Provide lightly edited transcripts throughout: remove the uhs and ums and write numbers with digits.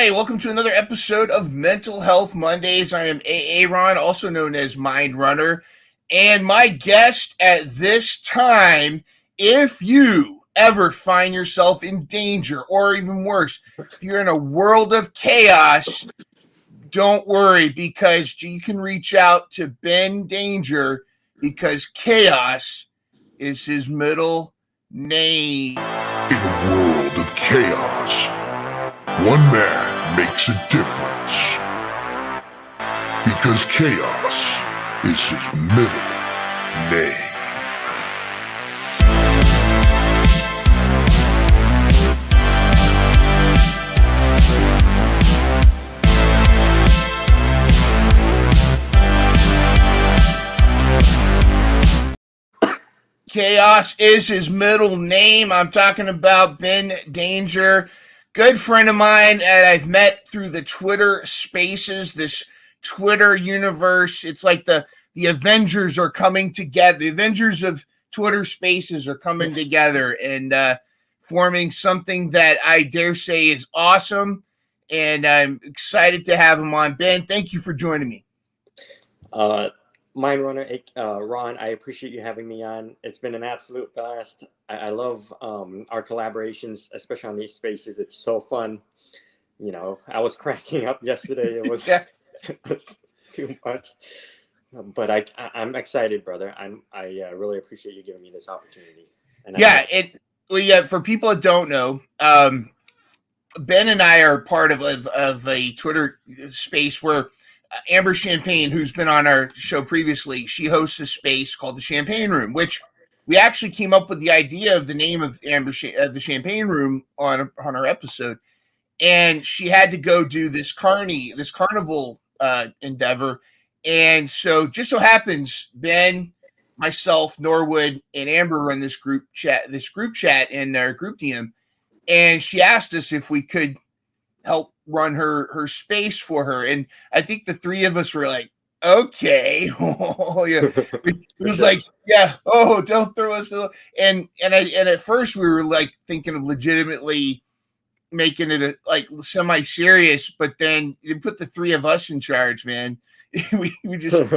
Hey, welcome to another episode of Mental Health Mondays. I am Aaron, also known as Mind Runner. And my guest at this time, if you ever find yourself in danger, or even worse, if you're in a world of chaos, don't worry, because you can reach out to Ben Danger, because chaos is his middle name. In a world of chaos, one man makes a difference. Because chaos is his middle name. Chaos is his middle name. I'm talking about Ben Danger, good friend of mine that I've met through the Twitter Spaces, this Twitter universe. It's like the Avengers are coming together. The Avengers of Twitter Spaces are coming together and forming something that I dare say is awesome. And I'm excited to have him on. Ben, thank you for joining me. Mind Runner, Ron, I appreciate you having me on. It's been an absolute blast. I love our collaborations, especially on these spaces. It's so fun. You know, I was cracking up yesterday. It was, it was too much. But I'm excited, brother. I really appreciate you giving me this opportunity. And for people that don't know, Ben and I are part of a Twitter space where Amber Champagne, who's been on our show previously, she hosts a space called the Champagne Room, which we actually came up with the idea of the name of the Champagne Room on our episode, and she had to go do this carnival endeavor, and so just so happens Ben, myself, Norwood, and Amber run this group chat in our group DM, and she asked us if we could help run her space for her, and I think the three of us were like, okay. It was like, don't throw us, and at first we were like thinking of legitimately making it like semi-serious, but then you put the three of us in charge, man. we just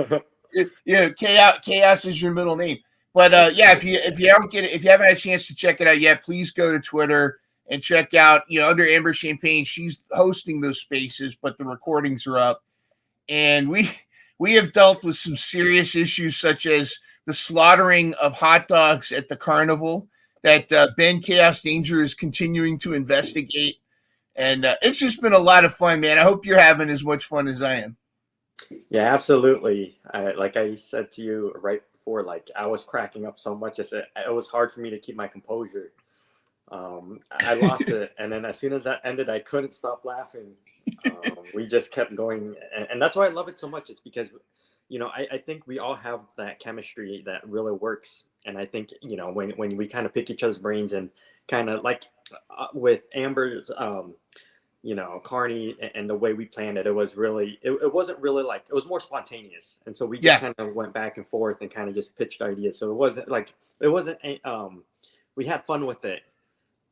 chaos is your middle name. But if you don't get it, if you haven't had a chance to check it out yet, please go to Twitter and check out, under Amber Champagne. She's hosting those spaces, but the recordings are up. And we have dealt with some serious issues, such as the slaughtering of hot dogs at the carnival that Ben Chaos Danger is continuing to investigate. And it's just been a lot of fun, man. I hope you're having as much fun as I am. Yeah, absolutely. Like I said to you right before, like I was cracking up so much. It was hard for me to keep my composure. I lost it, and then as soon as that ended, I couldn't stop laughing. We just kept going, and that's why I love it so much. It's because, I think we all have that chemistry that really works, and I think when we kind of pick each other's brains and kind of like with Amber's, Carney and the way we planned it, it was really it wasn't really like, it was more spontaneous, and so we just kind of went back and forth and kind of just pitched ideas. So it wasn't we had fun with it.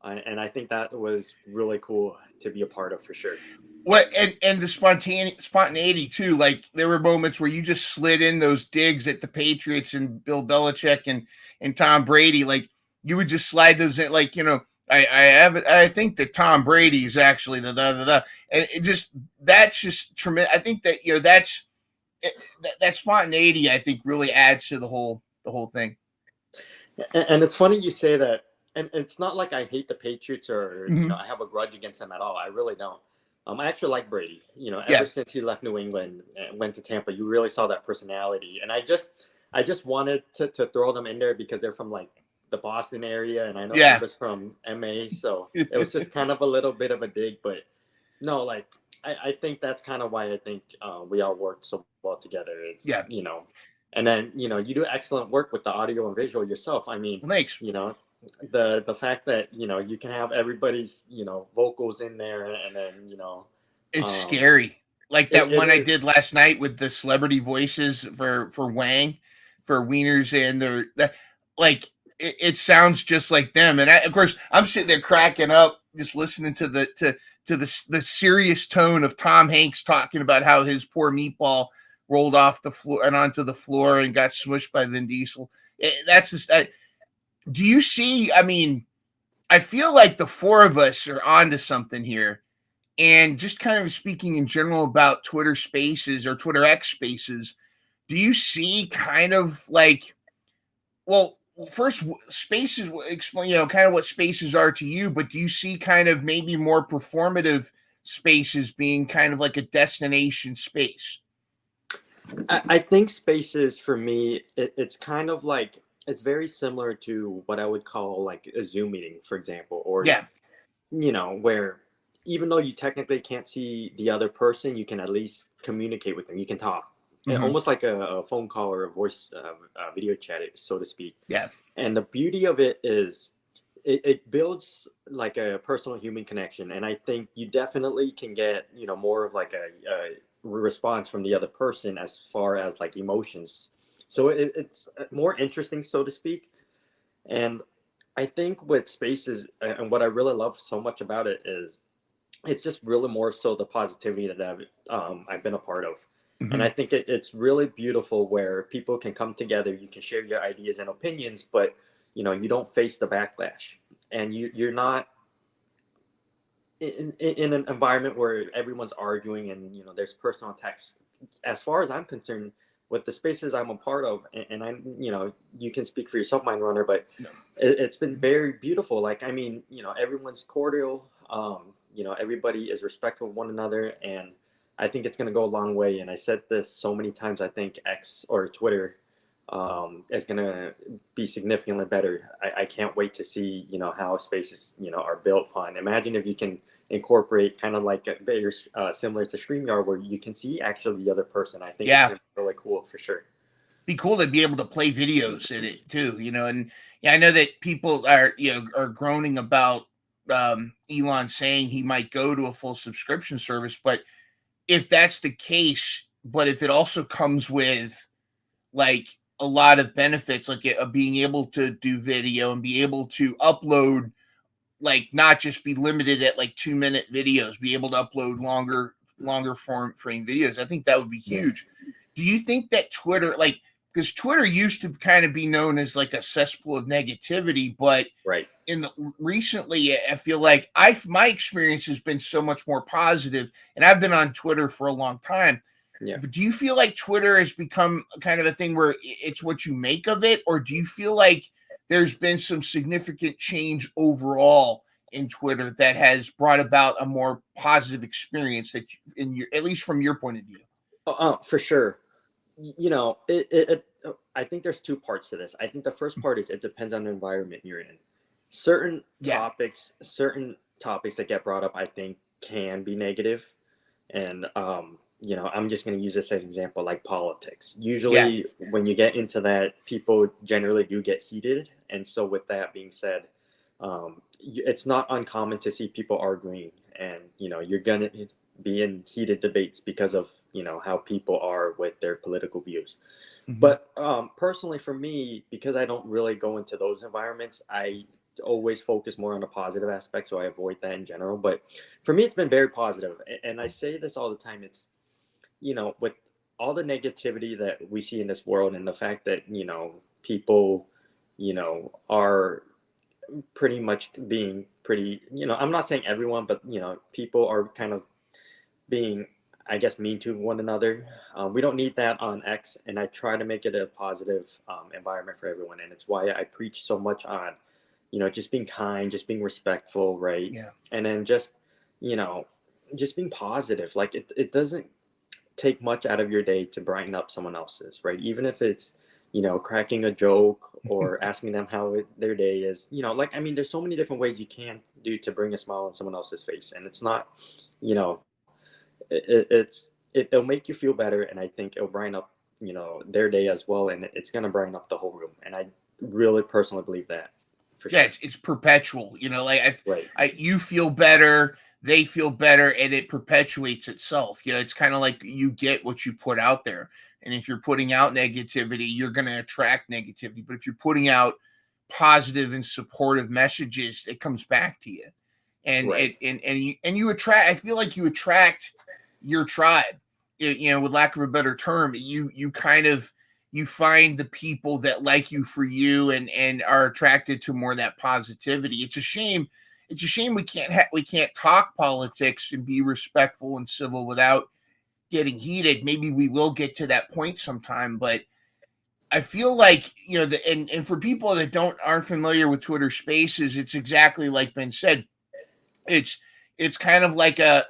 And I think that was really cool to be a part of, for sure. And the spontaneity too. Like there were moments where you just slid in those digs at the Patriots and Bill Belichick and Tom Brady. Like you would just slide those in. Like I think that Tom Brady is actually and that's just tremendous. I think that that spontaneity, I think, really adds to the whole thing. And it's funny you say that. And it's not like I hate the Patriots or I have a grudge against them at all. I really don't. I actually like Brady. Ever since he left New England and went to Tampa, you really saw that personality. And I just wanted to throw them in there because they're from like the Boston area, and I know Amber's from MA, so it was just kind of a little bit of a dig. But no, like I think that's kind of why I think we all work so well together. It's and then you do excellent work with the audio and visual yourself. I mean, thanks. The fact that you can have everybody's vocals in there, and then it's scary, like that one I did last night with the celebrity voices for Wang, for Wieners, and it sounds just like them. And of course I'm sitting there cracking up just listening to to the serious tone of Tom Hanks talking about how his poor meatball rolled off the floor and onto the floor and got smushed by Vin Diesel. That's just. Do you see? I mean, I feel like the four of us are onto something here. And just kind of speaking in general about Twitter Spaces or Twitter X Spaces, do you see kind of like, well, first Spaces, explain, kind of what Spaces are to you, but do you see kind of maybe more performative Spaces being kind of like a destination space? I think Spaces for me, it's kind of like, it's very similar to what I would call like a Zoom meeting, for example, or, Yeah. Where even though you technically can't see the other person, you can at least communicate with them. You can talk, almost like a phone call or a voice video chat, so to speak. Yeah. And the beauty of it is it builds like a personal human connection. And I think you definitely can get, more of like a response from the other person as far as like emotions. So it's more interesting, so to speak. And I think with Spaces, and what I really love so much about it is it's just really more so the positivity that I've been a part of. And I think it's really beautiful where people can come together, you can share your ideas and opinions, but you don't face the backlash, and you're not in an environment where everyone's arguing and there's personal attacks. As far as I'm concerned, with the Spaces I'm a part of, and I, you can speak for yourself, Mindrunner, but it's been very beautiful. Like, I mean, everyone's cordial. Everybody is respectful of one another, and I think it's going to go a long way. And I said this so many times, I think X or Twitter is going to be significantly better. I can't wait to see, how Spaces, are built upon. Imagine if you can incorporate kind of like very similar to StreamYard, where you can see actually the other person. I think it's really cool for sure. Be cool to be able to play videos in it too, and I know that people are groaning about Elon saying he might go to a full subscription service, but if that's the case, but if it also comes with like a lot of benefits, like being able to do video and be able to upload, like not just be limited at like 2-minute videos, be able to upload longer frame videos, I think that would be huge. Do you think that Twitter, like, because Twitter used to kind of be known as like a cesspool of negativity, but recently I feel like my experience has been so much more positive, and I've been on Twitter for a long time. But do you feel like Twitter has become kind of a thing where it's what you make of it, or do you feel like there's been some significant change overall in Twitter that has brought about a more positive experience that at least from your point of view? For sure. I think there's two parts to this. I think the first part is it depends on the environment you're in. Certain topics that get brought up, I think, can be negative. And, I'm just going to use this as an example, like politics. Usually when you get into that, people generally do get heated. And so with that being said, it's not uncommon to see people arguing, and, you're going to be in heated debates because of, how people are with their political views. But personally for me, because I don't really go into those environments, I always focus more on the positive aspect, so I avoid that in general. But for me, it's been very positive. And I say this all the time. It's, with all the negativity that we see in this world, and the fact that, people, are pretty much being pretty, I'm not saying everyone, but, people are kind of being, I guess, mean to one another. We don't need that on X, and I try to make it a positive environment for everyone. And it's why I preach so much on, just being kind, just being respectful, right? Yeah. And then just, just being positive. Like it doesn't take much out of your day to brighten up someone else's, right? Even if it's, cracking a joke or asking them how their day is, there's so many different ways you can do to bring a smile on someone else's face. And it's not, it'll make you feel better, and I think it'll brighten up their day as well, and it's going to brighten up the whole room. And I really personally believe that, for sure. It's perpetual, you feel better, they feel better, and it perpetuates itself. It's kind of like you get what you put out there, and if you're putting out negativity, you're going to attract negativity. But if you're putting out positive and supportive messages, it comes back to you. and Right. you attract. I feel like you attract your tribe. With lack of a better term, you kind of you find the people that like you for you and are attracted to more of that positivity. It's a shame. It's a shame we can't talk politics and be respectful and civil without getting heated. Maybe we will get to that point sometime, but I feel like and for people that aren't familiar with Twitter Spaces, it's exactly like Ben said. It's it's kind of like a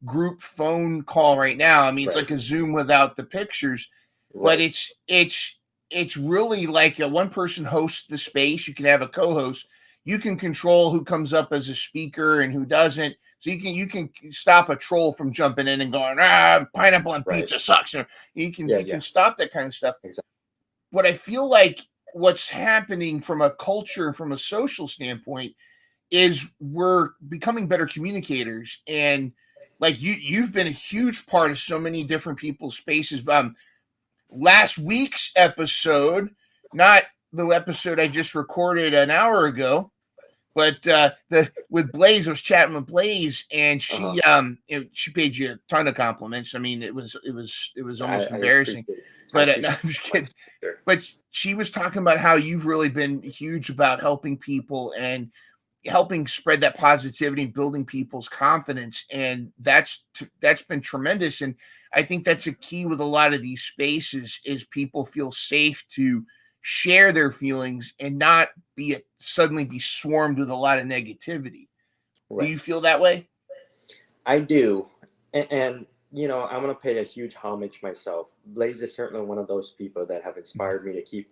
group phone call right now. I mean, it's Right. like a Zoom without the pictures, but Right. it's really like one person hosts the space. You can have a co-host. You can control who comes up as a speaker and who doesn't. So you can stop a troll from jumping in and going, pineapple on Right. pizza sucks. You Yeah. can stop that kind of stuff. Exactly. But I feel like what's happening from a culture and from a social standpoint is we're becoming better communicators. And like you've been a huge part of so many different people's spaces. Last week's episode, not the episode I just recorded an hour ago, but with Blaze, I was chatting with Blaze, and she paid you a ton of compliments. I mean, it was almost I embarrassing. appreciate it. But no, I'm just kidding. Sure. But she was talking about how you've really been huge about helping people and helping spread that positivity and building people's confidence, and that's been tremendous. And I think that's a key with a lot of these spaces is people feel safe to share their feelings and not suddenly be swarmed with a lot of negativity. Right. Do you feel that way? I do, and I'm gonna pay a huge homage myself. Blaze is certainly one of those people that have inspired me to keep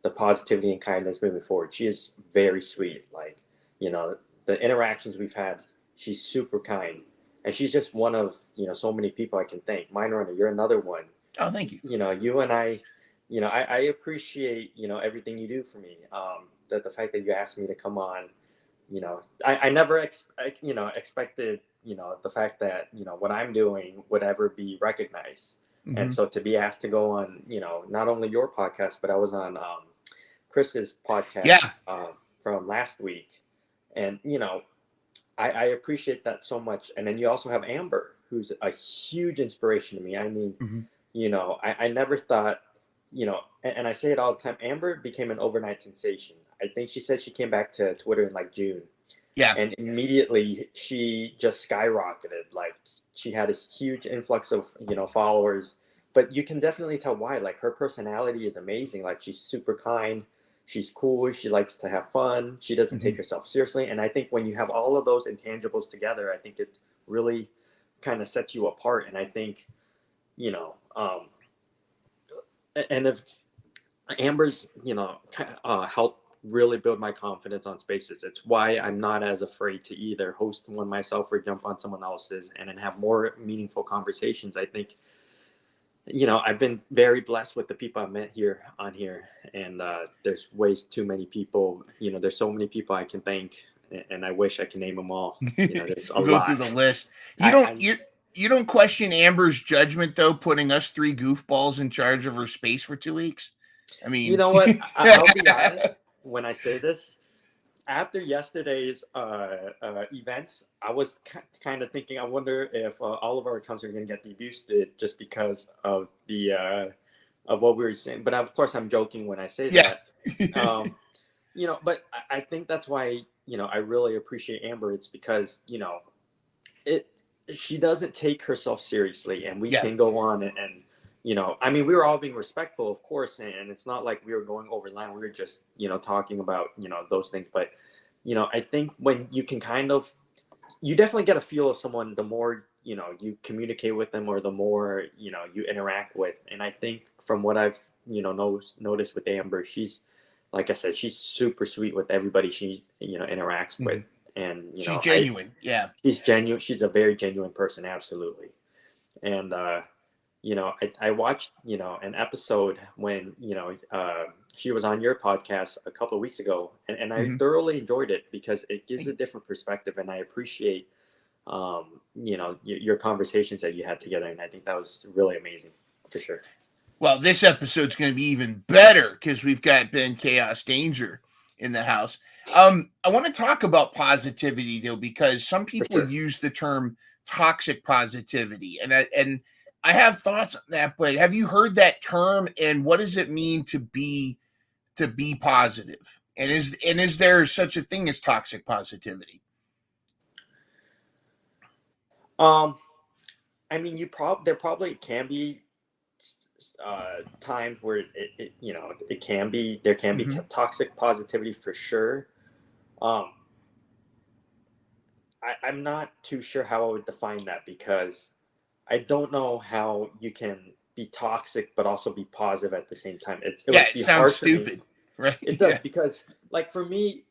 the positivity and kindness moving forward. She is very sweet. Like the interactions we've had, she's super kind, and she's just one of so many people I can thank. Mine Runner, you're another one. Oh, thank you. You and I, I appreciate everything you do for me. That the fact that you asked me to come on. I never expected the fact that what I'm doing would ever be recognized. Mm-hmm. And so to be asked to go on not only your podcast, but I was on Chris's podcast from last week, and I appreciate that so much. And then you also have Amber, who's a huge inspiration to me. I mean, I never thought, and I say it all the time, Amber became an overnight sensation. I think she said she came back to Twitter in like June. Yeah. And immediately she just skyrocketed. Like she had a huge influx of, followers, but you can definitely tell why. Like her personality is amazing. Like she's super kind. She's cool. She likes to have fun. She doesn't take herself seriously. And I think when you have all of those intangibles together, I think it really kind of sets you apart. And I think, and if Amber's, helped really build my confidence on spaces. It's why I'm not as afraid to either host one myself or jump on someone else's and then have more meaningful conversations. I think, I've been very blessed with the people I've met on here, and there's ways too many people. There's so many people I can thank, and I wish I could name them all. There's a Go lot. through the list. You don't question Amber's judgment though, putting us three goofballs in charge of her space for 2 weeks. I mean, you know what? I'll be honest. When I say this, after yesterday's events, I was kind of thinking, I wonder if all of our accounts are going to get deboosted just because of the of what we were saying. But of course, I'm joking when I say that. But I think that's why I really appreciate Amber. It's because she doesn't take herself seriously, and we can go on and I mean, we were all being respectful, of course, and it's not like we were going over line. We were just, talking about, those things. But, I think when you can you definitely get a feel of someone, the more, you communicate with them or the more, you interact with. And I think from what I've, noticed with Amber, she's, like I said, she's super sweet with everybody she, interacts with. And, she's genuine. She's genuine. She's a very genuine person. Absolutely. And, I watched, an episode when, she was on your podcast a couple of weeks ago, and I thoroughly enjoyed it because it gives a different perspective, and I appreciate, your conversations that you had together, and I think that was really amazing, for sure. Well, this episode's going to be even better because we've got Ben Chaos Danger, in the house. I want to talk about positivity though, because some people sure. use the term toxic positivity, and I have thoughts on that. But have you heard that term, and what does it mean to be positive? And is there such a thing as toxic positivity? I mean, there probably can be times where it can be, there can be Hmm. toxic positivity for sure. Um, I'm not too sure how I would define that, because I don't know how you can be toxic but also be positive at the same time. It Yeah, would it be sounds hard for me. stupid, right? It does, Yeah. because like for me,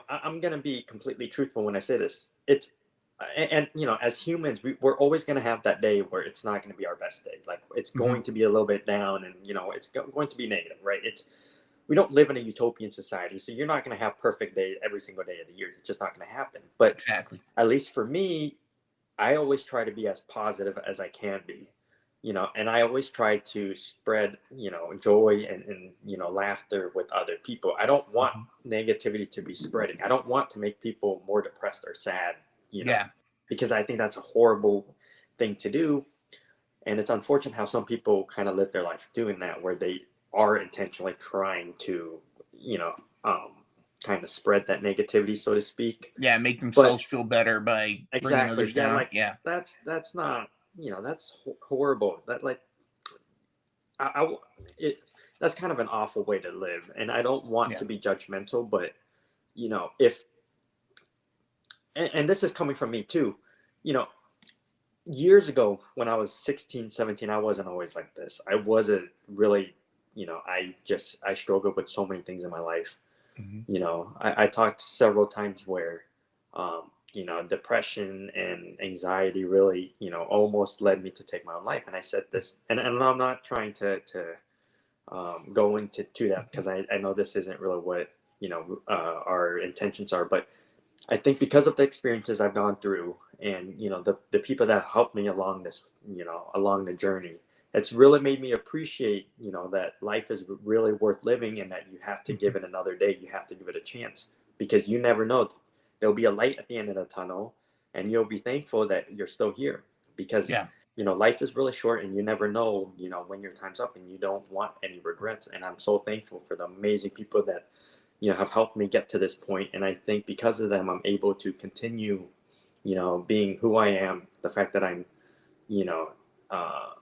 I'm gonna be completely truthful when I say this. And as humans, we're always gonna have that day where it's not gonna be our best day. Like it's Hmm. going to be a little bit down, and it's going to be negative, right? We don't live in a utopian society, so you're not gonna have perfect day every single day of the year. It's just not gonna happen. But Exactly. at least for me, I always try to be as positive as I can be, and I always try to spread, joy and laughter with other people. I don't want Hmm. negativity to be spreading. I don't want to make people more depressed or sad, Yeah. because I think that's a horrible thing to do. And it's unfortunate how some people kind of live their life doing that, where they are intentionally trying to, you know, um, kind of spread that negativity, so to speak. Yeah. Make But themselves feel better by bringing exactly, others yeah, down. like Yeah. that's not, that's horrible. That like I it that's kind of an awful way to live, and I don't want Yeah. to be judgmental, but if and this is coming from me too, you know, years ago when I was 16, 17, I wasn't always like this. I wasn't really, I struggled with so many things in my life. Hmm. I talked several times where, depression and anxiety really, almost led me to take my own life. And I said this, and I'm not trying to go into that, because I know this isn't really what, our intentions are, but I think because of the experiences I've gone through, and the people that helped me along this, along the journey, it's really made me appreciate, that life is really worth living, and that you have to give Hmm. it another day. You have to give it a chance, because you never know. There'll be a light at the end of the tunnel, and you'll be thankful that you're still here, because Yeah. life is really short, and you never know, when your time's up, and you don't want any regrets. And I'm so thankful for the amazing people that have helped me get to this point. And I think because of them, I'm able to continue, being who I am. The fact that I'm, you know, uh,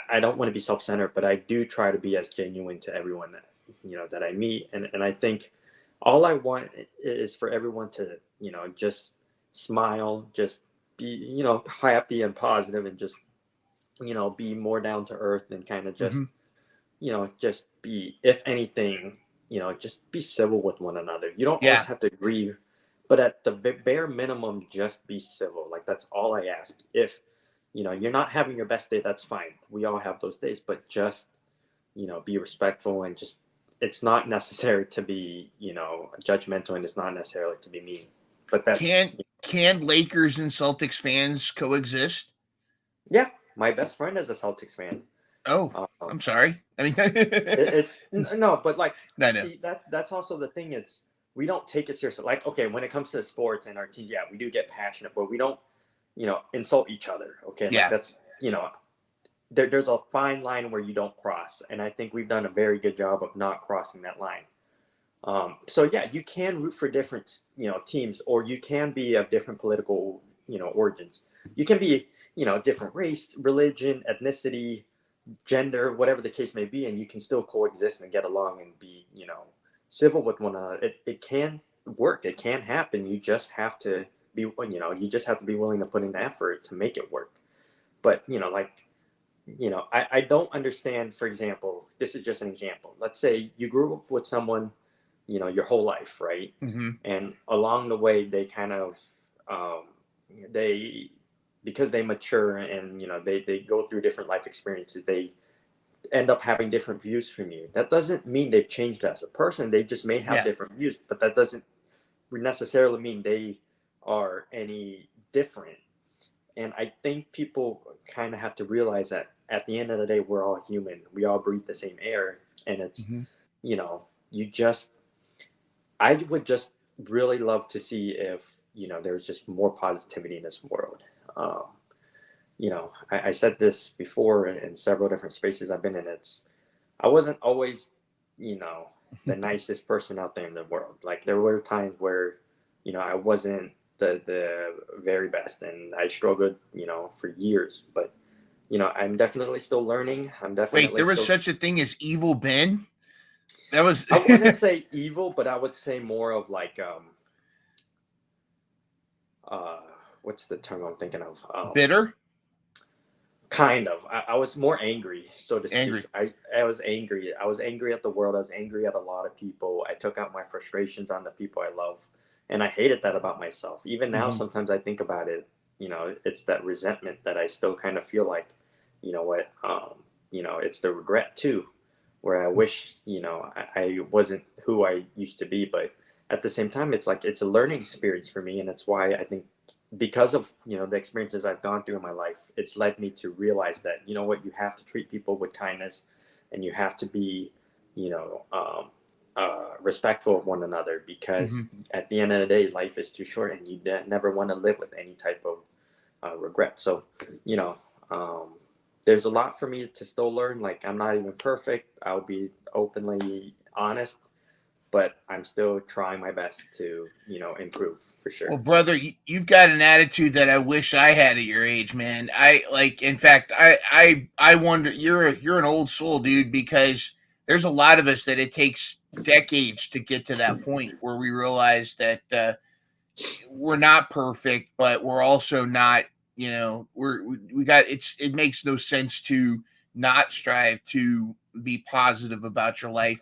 I don't want to be self-centered, but I do try to be as genuine to everyone that I meet. And I think all I want is for everyone to, just smile, just be, happy and positive, and just, be more down to earth, and kind of Hmm. just, just be, if anything, just be civil with one another. You don't always Yeah. have to agree, but at the bare minimum, just be civil. Like that's all I ask. If you're not having your best day, that's fine. We all have those days, but just be respectful, and just, it's not necessary to be judgmental, and it's not necessarily to be mean. But that's, Can Lakers and Celtics fans coexist? yeah. My best friend is a Celtics fan. Oh, Um, I'm sorry. I mean, no, but like, no, no. see, that's also the thing. It's, we don't take it seriously. Like, okay, when it comes to sports and our teams, yeah, we do get passionate, but we don't, insult each other. Okay, like Yeah. that's, there's a fine line where you don't cross, and I think we've done a very good job of not crossing that line. So yeah, you can root for different, teams, or you can be of different political, origins. You can be, different race, religion, ethnicity, gender, whatever the case may be, and you can still coexist and get along and be, civil with one another. It can work. It can happen. You just have to be, you just have to be willing to put in the effort to make it work. But like, I don't understand. For example, this is just an example. Let's say you grew up with someone, your whole life, right? Hmm. And along the way, they kind of, um, they, because they mature, and they go through different life experiences, they end up having different views from you. That doesn't mean they've changed as a person. They just may have Yeah. different views, but that doesn't necessarily mean they are any different. And I think people kind of have to realize that at the end of the day, we're all human. We all breathe the same air, and it's, Hmm. you just I would just really love to see if, there's just more positivity in this world. Um, I said this before in several different spaces I've been in. I wasn't always, the nicest person out there in the world. Like there were times where, I wasn't the very best, and I struggled, for years. But I'm definitely still learning. I'm Wait, definitely there was still. such a thing as evil Ben? That was I wouldn't say evil, but I would say more of like uh what's the term I'm thinking of? bitter, Kind of. I was more angry, so to angry. speak. I was angry. I was angry at the world. I was angry at a lot of people. I took out my frustrations on the people I love. And I hated that about myself. Even now, Mhm. sometimes I think about it, it's that resentment that I still kind of feel like, what, it's the regret too, where I wish, I wasn't who I used to be. But at the same time, it's like it's a learning experience for me. And it's why I think because of the experiences I've gone through in my life, it's led me to realize that what, you have to treat people with kindness, and you have to be you know respectful of one another, because Mhm. at the end of the day, life is too short, and you never want to live with any type of regret. So you know um, there's a lot for me to still learn. Like I'm not even perfect. I'll be openly honest, but I'm still trying my best to improve for Well, sure. brother, you've got an attitude that I wish I had at your age, man. I like, in fact, I wonder you're an old soul, dude, because there's a lot of us that it takes decades to get to that point where we realize that we're not perfect, but we're also not, we got it makes no sense to not strive to be positive about your life.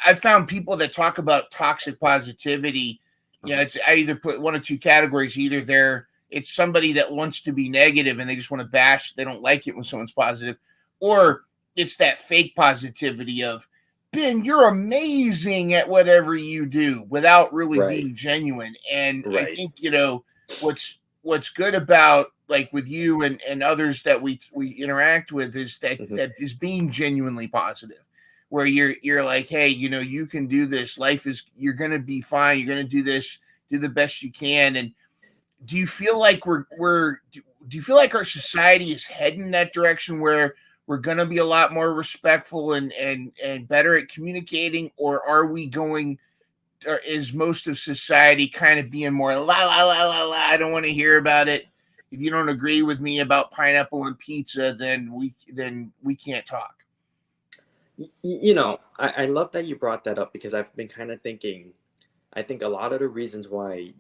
I found people that talk about toxic positivity, Uh-huh. it's I either put one of two categories. Either it's somebody that wants to be negative and they just want to bash, they don't like it when someone's positive, or it's that fake positivity of, Ben, you're amazing at whatever you do without really Right. being genuine. And I Right. think, what's good about, like, with you and others that we interact with, is that Hmm. that is being genuinely positive, where you're like, hey, you can do this. Life is, you're gonna be fine. You're gonna do this, do the best you can. And do you feel like do you feel like our society is heading that direction where we're going to be a lot more respectful and better at communicating, or are we going, or is most of society kind of being more la la la la la, I don't want to hear about it, if you don't agree with me about pineapple on pizza, then we can't talk. I love that you brought that up, because I've been kind of thinking. I think a lot of the reasons why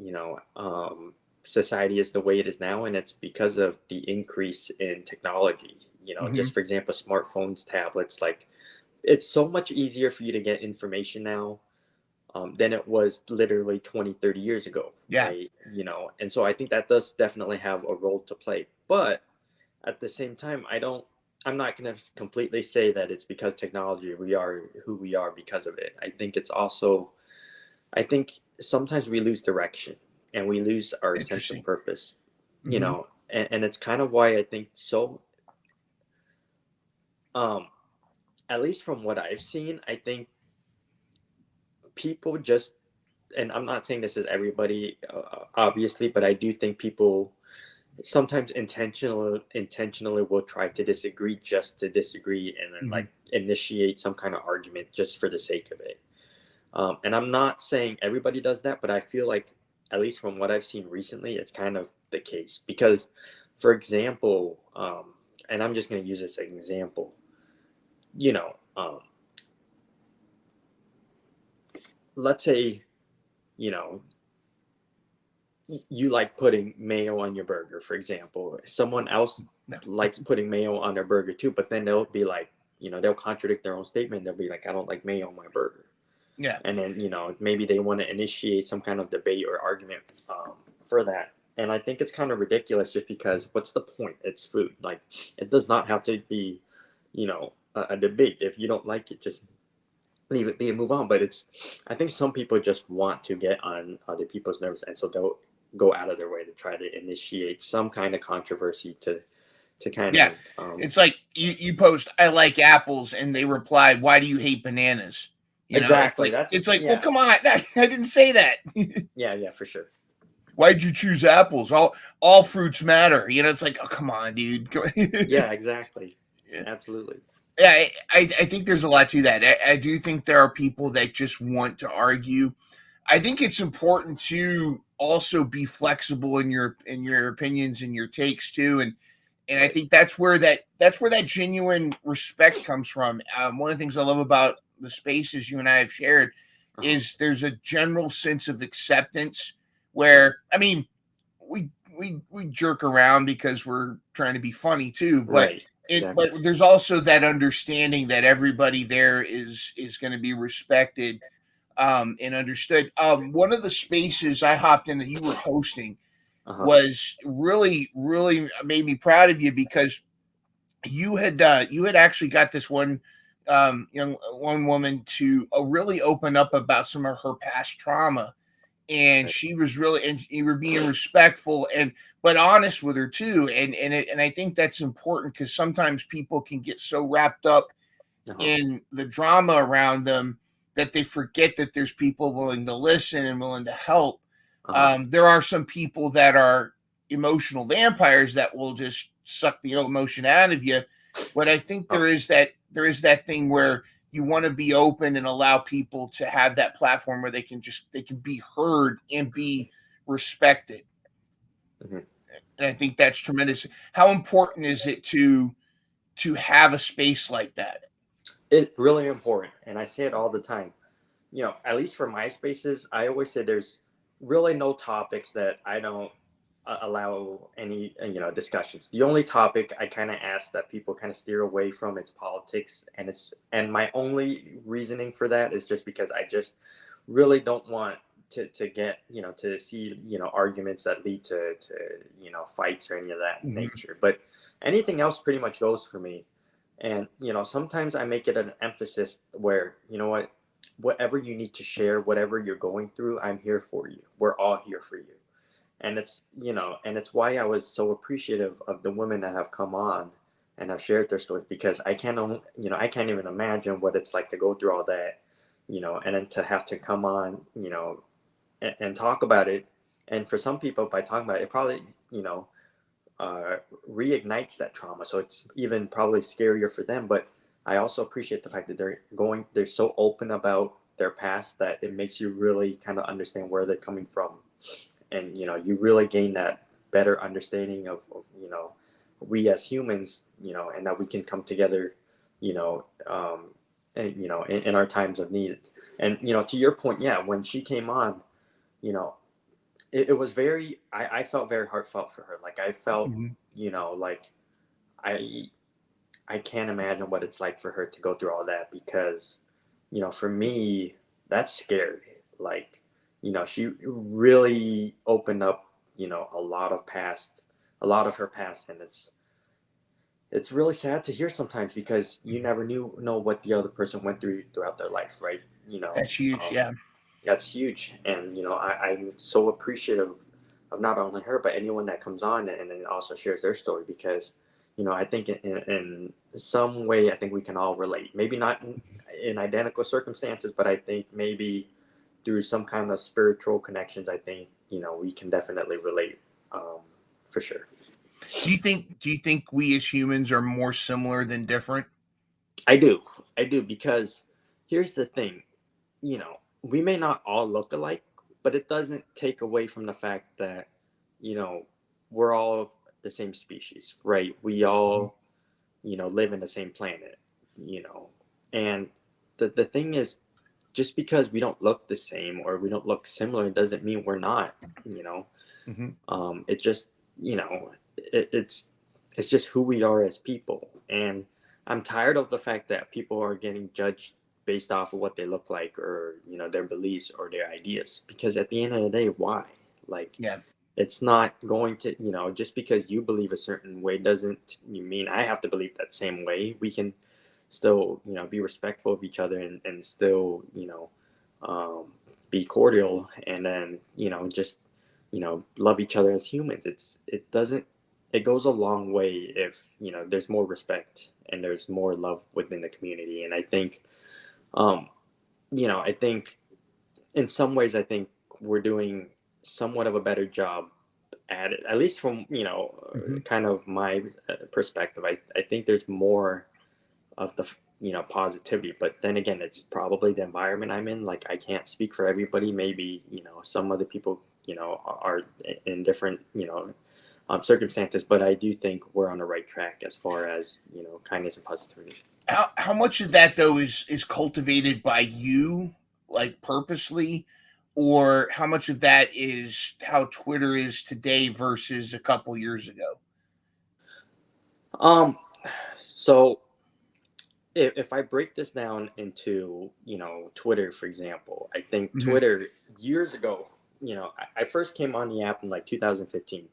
society is the way it is now, and it's because of the increase in technology. Hmm. Just for example, smartphones, tablets. Like it's so much easier for you to get information now than it was literally 20, 30 years ago, Yeah. right? And so I think that does definitely have a role to play. But at the same time, I'm not going to completely say that it's because technology we are who we are because of it. I think it's also, I think sometimes we lose direction, and we lose our sense of Interesting. purpose, Hmm. and it's kind of why I think so. Um, at least from what I've seen, I think people just, and I'm not saying this is everybody, obviously, but I do think people sometimes intentionally will try to disagree just to disagree, and then Hmm. like initiate some kind of argument just for the sake of it. And I'm not saying everybody does that, but I feel like, at least from what I've seen recently, it's kind of the case. Because, for example, and I'm just going to use this as an example, you know, um, let's say, you know, you like putting mayo on your burger, for example. Someone else No. likes putting mayo on their burger too, but then they'll be like, they'll contradict their own statement. They'll be like, I don't like mayo on my burger. Yeah. And then maybe they want to initiate some kind of debate or argument for that. And I think it's kind of ridiculous, just because what's the point? It's food. Like it does not have to be a debate. If you don't like it, just leave it be and move on. But I think some people just want to get on other people's nerves, and so they'll go out of their way to try to initiate some kind of controversy to kind Yeah. of It's like you post, I like apples, and they reply, why do you hate bananas? Exactly. It's like, well, yeah. come on, I didn't say that. Yeah, for sure. Why'd you choose apples? All fruits matter. It's like, oh, come on, dude. Yeah, exactly. Yeah. Absolutely. Yeah, I think there's a lot to that. I do think there are people that just want to argue. I think it's important to also be flexible in your opinions and your takes too, and I Right. think that's where that genuine respect comes from. One of the things I love about the spaces you and I have shared is there's a general sense of acceptance where, I mean, we jerk around because we're trying to be funny too, but Right. Exactly. but there's also that understanding that everybody there is going to be respected and understood. One of the spaces I hopped in that you were hosting was really made me proud of you because you had actually got this one one woman to really open up about some of her past trauma, and Right. she was really, and you were being respectful and but honest with her too, and I think that's important because sometimes people can get so wrapped up in the drama around them that they forget that there's people willing to listen and willing to help. There are some people that are emotional vampires that will just suck the emotion out of you, but I think there is that thing where you want to be open and allow people to have that platform where they can be heard and be respected. Mhm. And I think that's tremendous. How important is it to have a space like that? It's really important, and I say it all the time. At least for my spaces, I always say there's really no topics that I don't allow any discussions. The only topic I kind of ask that people kind of steer away from is politics, and my only reasoning for that is just because I just really don't want to get to see arguments that lead to fights or any of that Mhm. nature. But anything else pretty much goes for me. And sometimes I make it an emphasis where whatever you need to share, whatever you're going through, I'm here for you. We're all here for you. And it's why I was so appreciative of the women that have come on and have shared their story, because I can't even imagine what it's like to go through all that, and then to have to come on, and talk about it. And for some people, by talking about it, it probably, uh, reignites that trauma. So it's even probably scarier for them. But I also appreciate the fact that they're so open about their past that it makes you really kind of understand where they're coming from. And, you really gain that better understanding of we as humans, and that we can come together, you know, and, in our times of need. And, to your point, yeah, when she came on, you know, it was I felt very heartfelt for her. Like I felt, Mhm. like I I can't imagine what it's like for her to go through all that, because, for me, that's scary. Like, she really opened up, a lot of her past, and it's really sad to hear sometimes, because you Mhm. never know what the other person went through throughout their life, right? That's huge. Yeah. That's huge. And I'm so appreciative of not only her but anyone that comes on and then also shares their story, because I think in some way, I think we can all relate, maybe not in identical circumstances, but I think maybe through some kind of spiritual connections, I think we can definitely relate, um, for sure. Do you think we as humans are more similar than different? I do because here's the thing, we may not all look alike, but it doesn't take away from the fact that, you know, we're all the same species, right? We Mhm. all, live in the same planet, and the thing is, just because we don't look the same or we don't look similar doesn't mean we're not, you know. Mhm. It just, it's just who we are as people. And I'm tired of the fact that people are getting judged based off of what they look like, or their beliefs or their ideas, because at the end of the day, why? Like, Yeah. it's not going to, just because you believe a certain way doesn't you mean I have to believe that same way. We can still, be respectful of each other, and still, um, be cordial, and then, just, love each other as humans. It goes a long way if, there's more respect and there's more love within the community. And I think, um, I think in some ways, I think we're doing somewhat of a better job at least from, Hmm. kind of my perspective. I think there's more of the, positivity, but then again, it's probably the environment I'm in. Like, I can't speak for everybody. Maybe, some other people, are in different, circumstances, but I do think we're on the right track as far as, kindness and positivity. How much of that though is cultivated by you, like purposely, or how much of that is how Twitter is today versus a couple years ago? Um, so if I break this down into, Twitter, for example, I think Hmm. Twitter years ago, I first came on the app in like 2015.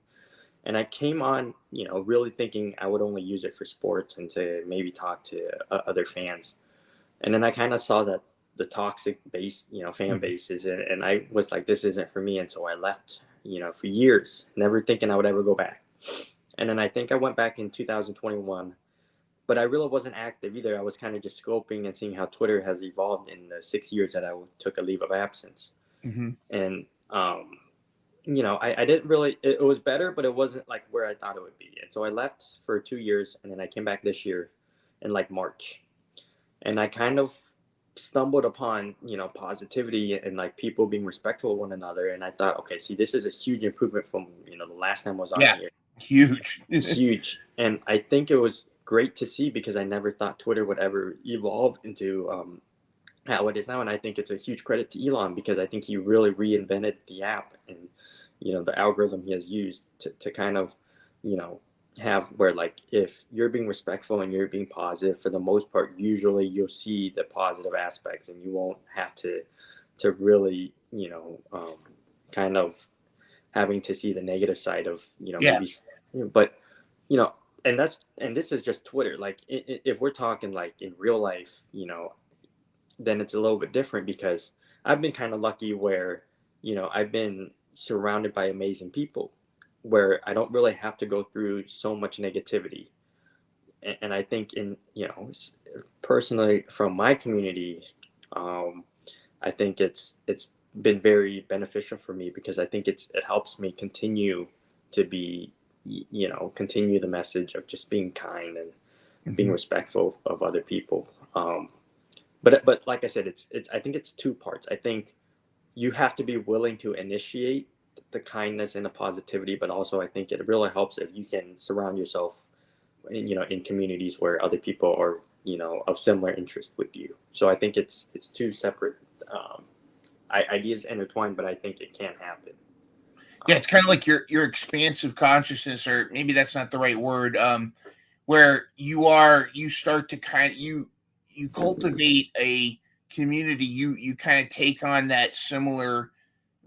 And I came on, really thinking I would only use it for sports and to maybe talk to other fans. And then I kind of saw that the toxic base, fan Hmm. bases, and I was like, this isn't for me. And so I left, for years, never thinking I would ever go back. And then I think I went back in 2021, but I really wasn't active either. I was kind of just scoping and seeing how Twitter has evolved in the 6 years that I took a leave of absence. Hmm. And, I didn't really, it was better, but it wasn't like where I thought it would be. And so I left for 2 years, and then I came back this year in like March. And I kind of stumbled upon, positivity and like people being respectful of one another. And I thought, okay, see, this is a huge improvement from, the last time I was on Yeah, here. huge. Huge. And I think it was great to see because I never thought Twitter would ever evolve into, how it is now. And I think it's a huge credit to Elon because I think he really reinvented the app and, the algorithm he has used to kind of, you know, have where like if you're being respectful and you're being positive for the most part, usually you'll see the positive aspects and you won't have to really, kind of having to see the negative side of, Yeah. maybe, but, you know, and this is just Twitter. Like if we're talking like in real life, then it's a little bit different because I've been kind of lucky where, I've been surrounded by amazing people where I don't really have to go through so much negativity. And I think in, personally from my community, um, I think it's been very beneficial for me because I think it helps me continue to be, continue the message of just being kind and being Hmm. respectful of other people. But like I said, it's I think it's two parts. I think you have to be willing to initiate the kindness and the positivity, but also I think it really helps if you can surround yourself in communities where other people are, of similar interest with you. So I think it's two separate um, ideas intertwined, but I think it can happen. Yeah, it's kind of like your expansive consciousness, or maybe that's not the right word. Where you start to you cultivate a community. You kind of take on that similar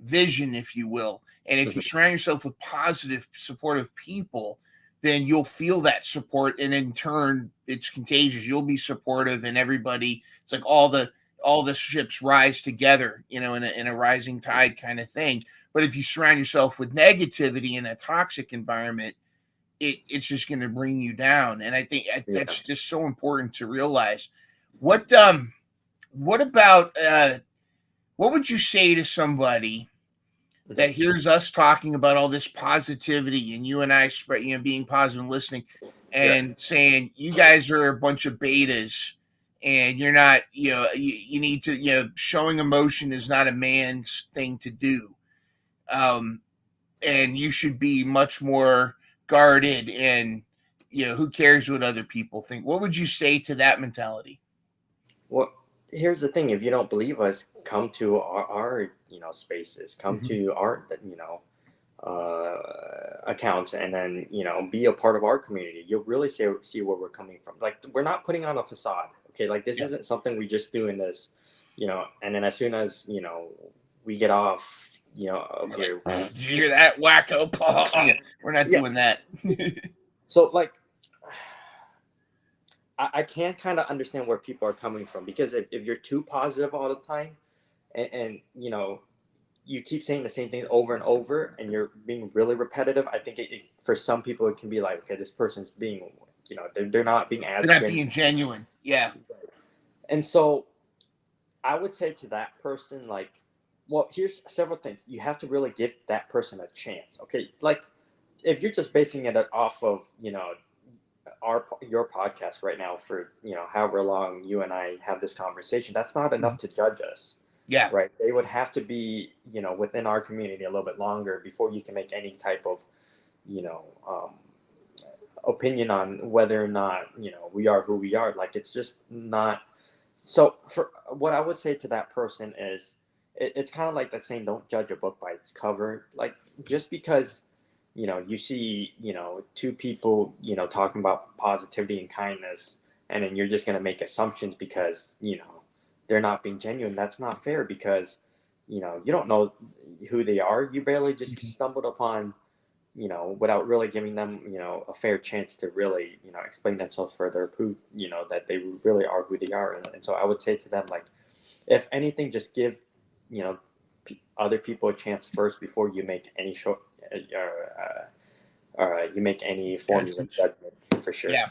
vision, if you will. And if you Mhm. surround yourself with positive, supportive people, then you'll feel that support, and in turn, it's contagious. You'll be supportive, and everybody. It's like all the ships rise together, in a rising tide kind of thing. But if you surround yourself with negativity in a toxic environment, it's just going to bring you down. And I think Yeah. that's just so important to realize. What about what would you say to somebody Mhm. that hears us talking about all this positivity and you and I spread, being positive and listening Yeah. and saying you guys are a bunch of betas and you're not, you need to, showing emotion is not a man's thing to do. Um, and you should be much more guarded and, who cares what other people think? What would you say to that mentality? Well, here's the thing: if you don't believe us, come to our spaces, come Mhm. to our accounts, and then be a part of our community. You'll really see where we're coming from. Like we're not putting on a facade. Okay, like this Yeah. isn't something we just do in this, and then as soon as we get off, of You're like, here. did you hear that wacko Paul? Yeah, we're not Yeah. doing that. So like I can kind of understand where people are coming from because if you're too positive all the time and you keep saying the same thing over and over and you're being really repetitive, I think for some people it can be like, okay, this person's being, they're not being as They're not genuine. being genuine. Yeah. And so I would say to that person, like, well, here's several things. You have to really give that person a chance. Okay. Like, if you're just basing it off of, your podcast right now for, however long you and I have this conversation, that's not enough to judge us, Yeah. right? They would have to be, within our community a little bit longer before you can make any type of, you know, um, opinion on whether or not, we are who we are. Like, it's just not. So for what I would say to that person is, it's kind of like that saying, "Don't judge a book by its cover." Like, just because you see two people talking about positivity and kindness, and then you're just going to make assumptions because they're not being genuine. That's not fair, because you don't know who they are. You barely just Mhm. stumbled upon, without really giving them, a fair chance to really, explain themselves further, prove, that they really are who they are. And so I would say to them, like, if anything, just give, other people a chance first before you make any you make any forms of Judgments. judgment, for sure. Yeah,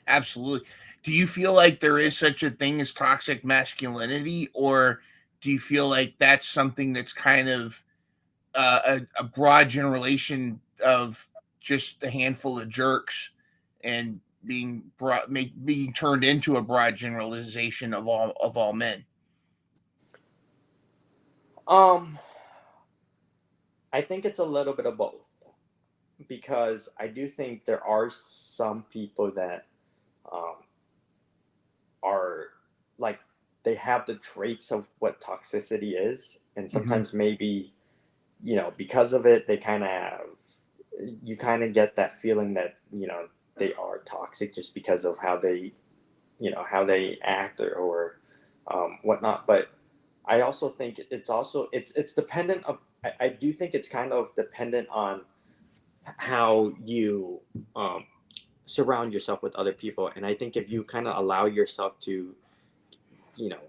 absolutely. Do you feel like there is such a thing as toxic masculinity, or do you feel like that's something that's kind of a broad generalization of just a handful of jerks and being turned into a broad generalization of all men? Um, I think it's a little bit of both, because I do think there are some people that um, are like, they have the traits of what toxicity is, and Hmm. sometimes maybe because of it, they kind of have, you kind of get that feeling that they are toxic just because of how they how they act, or whatnot. But I also think it's dependent of, I do think it's kind of dependent on how you surround yourself with other people. And I think if you kind of allow yourself to you know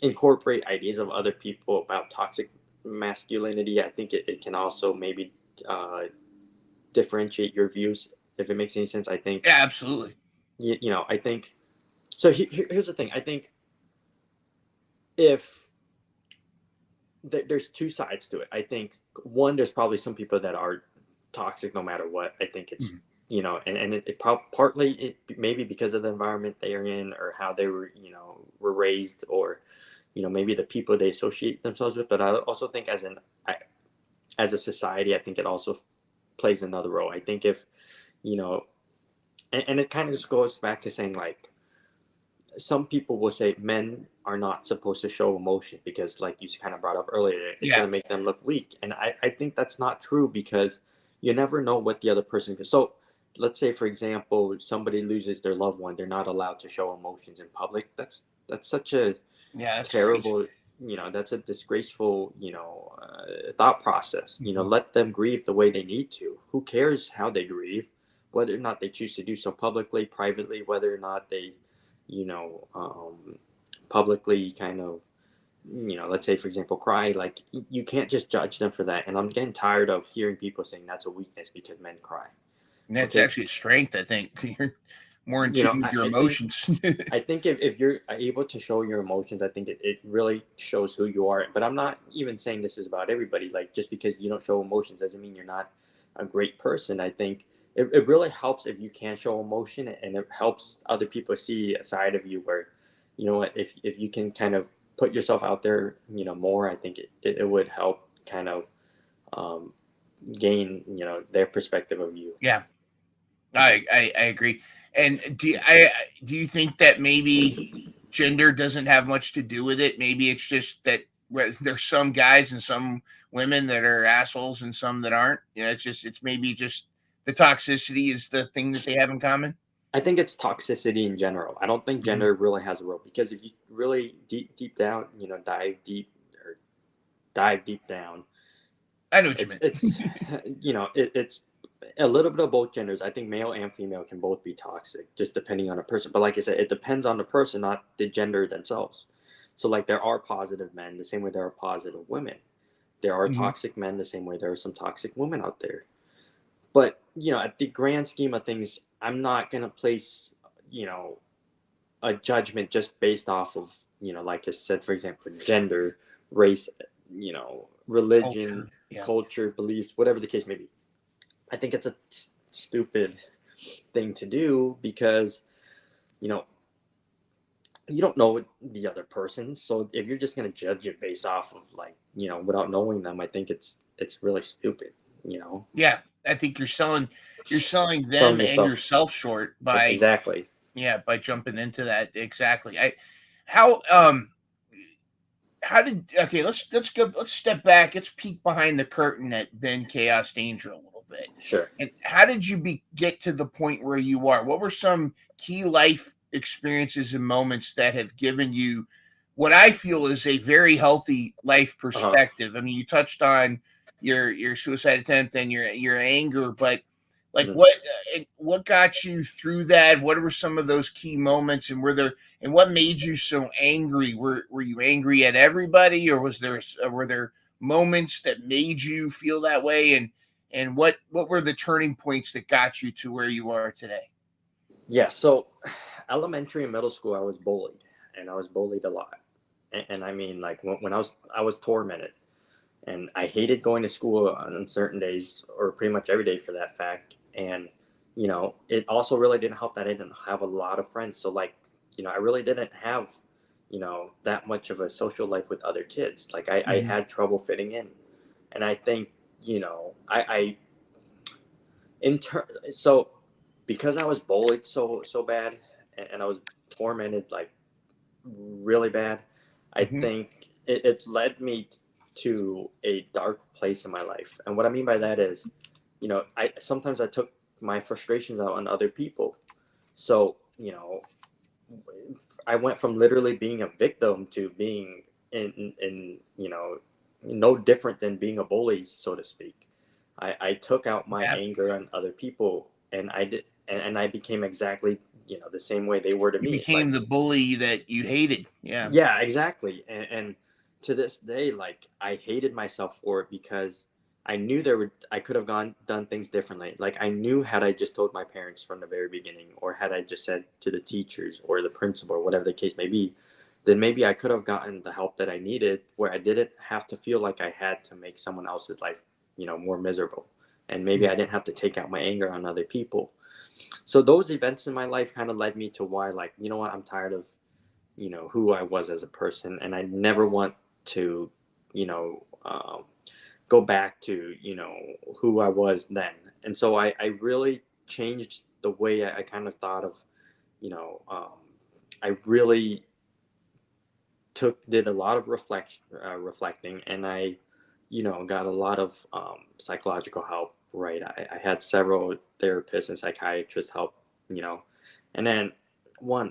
incorporate ideas of other people about toxic masculinity, I think it can also maybe uh, differentiate your views, if it makes any sense. I think Yeah, absolutely. I think so. Here's the thing. I think if there's two sides to it. I think, one, there's probably some people that are toxic no matter what. I think it's Mhm. and partly it maybe because of the environment they are in, or how they were raised, or maybe the people they associate themselves with. But I also think, as a society, I think it also plays another role. I think if you know and it kind of just goes back to saying, like, some people will say men are not supposed to show emotion because, like you kind of brought up earlier, it's Yeah. going to make them look weak. And I think that's not true, because you never know what the other person can. So let's say, for example, somebody loses their loved one, they're not allowed to show emotions in public. That's such a Yeah, that's crazy. terrible, that's a disgraceful, thought process. Mhm. Let them grieve the way they need to. Who cares how they grieve, whether or not they choose to do so publicly, privately, whether or not they, you know, um, publicly kind of, let's say, for example, cry. Like, you can't just judge them for that. And I'm getting tired of hearing people saying that's a weakness because men cry. And that's Okay. actually a strength, I think. You're more in tune with your I think emotions. if you're able to show your emotions, I think it really shows who you are. But I'm not even saying this is about everybody. Like, just because you don't show emotions doesn't mean you're not a great person. I think it really helps if you can show emotion, and it helps other people see a side of you where, what, if you can kind of put yourself out there, more, I think it would help kind of um, gain, their perspective of you. Yeah, I agree. And do you think that maybe gender doesn't have much to do with it? Maybe it's just that there's some guys and some women that are assholes and some that aren't. It's maybe just the toxicity is the thing that they have in common. I think it's toxicity in general. I don't think Mhm. gender really has a role, because if you really deep down, dive deep down, I know what you it's meant. it's a little bit of both genders. I think male and female can both be toxic, just depending on a person. But like I said, it depends on the person, not the gender themselves. So, like, there are positive men the same way there are positive women. There are Mhm. toxic men the same way there are some toxic women out there. But at the grand scheme of things, I'm not gonna place you know a judgment just based off of like I said, for example, gender, race, religion, Culture. Yeah. culture, beliefs, whatever the case may be. I think it's a stupid thing to do because, you know, you don't know the other person. So if you're just going to judge it based off of like, without knowing them, I think it's really stupid, Yeah. I think you're selling them selling and yourself. yourself short by Exactly. jumping into that. Exactly. How did let's step back, let's peek behind the curtain at Ben Chaos Danger a little bit. Sure. And how did you get to the point where you are? What were some key life experiences and moments that have given you what I feel is a very healthy life Uh-huh. perspective? I mean, you touched on your suicide attempt and your anger, but like Mhm. what got you through that? What were some of those key moments, and what made you so angry? Were you angry at everybody, or were there moments that made you feel that way? And what were the turning points that got you to where you are today? Yeah. So elementary and middle school, I was bullied, and I was bullied a lot. And I mean, like when I was tormented, and I hated going to school on certain days, or pretty much every day for that fact. And it also really didn't help that I didn't have a lot of friends. So like, I really didn't have, that much of a social life with other kids. Like I Mhm. had trouble fitting in, and I think, I so because I was bullied so bad, and I was tormented like really bad, I Mhm. think it led me to a dark place in my life. And what I mean by that is, I sometimes I took my frustrations out on other people. So, I went from literally being a victim to being in no different than being a bully, so to speak. I took out my Yeah, anger on other people, and I did, and I became exactly the same way they were to you me. became Like, the bully that you hated. Yeah. yeah, exactly. And to this day, like I hated myself for it because I knew I could have gone done things differently. Like I knew had I just told my parents from the very beginning, or had I just said to the teachers or the principal or whatever the case may be, then maybe I could have gotten the help that I needed where I didn't have to feel like I had to make someone else's life, more miserable. And maybe I didn't have to take out my anger on other people. So those events in my life kind of led me to why, like, I'm tired of who I was as a person, and I never want to, you know, um, go back to who I was then. And so I really changed the way I kind of thought of, you know, um, I really did a lot of reflecting, and I, got a lot of psychological help. Right, I had several therapists and psychiatrists help, you know, and then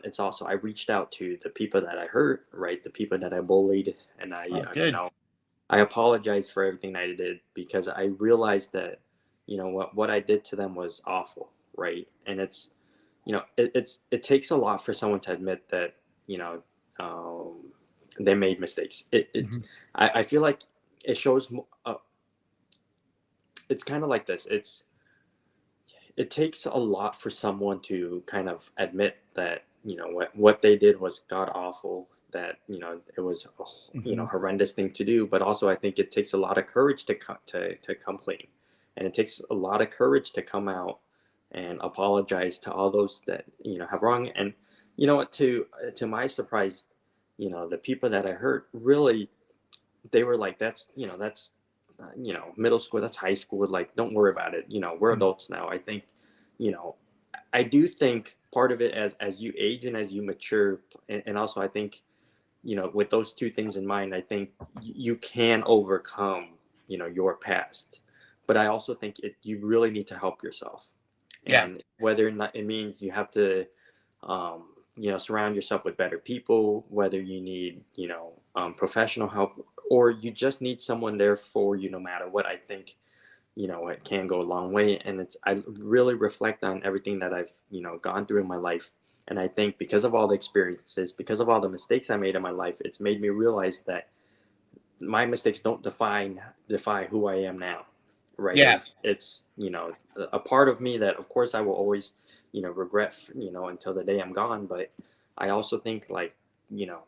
it's also I reached out to the people that I hurt, right, the people that I bullied, and Oh, good. I apologized for everything I did because I realized that, what I did to them was awful, right, and it takes a lot for someone to admit that, you know. Um, they made mistakes. Mhm. I feel like it shows. It's kind of like this. It takes a lot for someone to kind of admit that what they did was god awful. That it was a Mhm. horrendous thing to do. But also, I think it takes a lot of courage to come clean, and it takes a lot of courage to come out and apologize to all those that have wrong. And what, to my surprise, the people that I hurt really, they were like, that's middle school, that's high school, like don't worry about it, we're Mhm. adults now. I think, you know I do think part of it, as you age and as you mature, and also I think, with those two things in mind, I think you can overcome your past. But I also think you really need to help yourself, Yeah. and whether or not it means you have to surround yourself with better people, whether you need, professional help, or you just need someone there for you no matter what. I think, it can go a long way. And I really reflect on everything that I've, gone through in my life. And I think because of all the experiences, because of all the mistakes I made in my life, it's made me realize that my mistakes don't defy who I am now. Right. Yeah. It's, a part of me that of course I will always, regret, until the day I'm gone. But I also think, like, you know,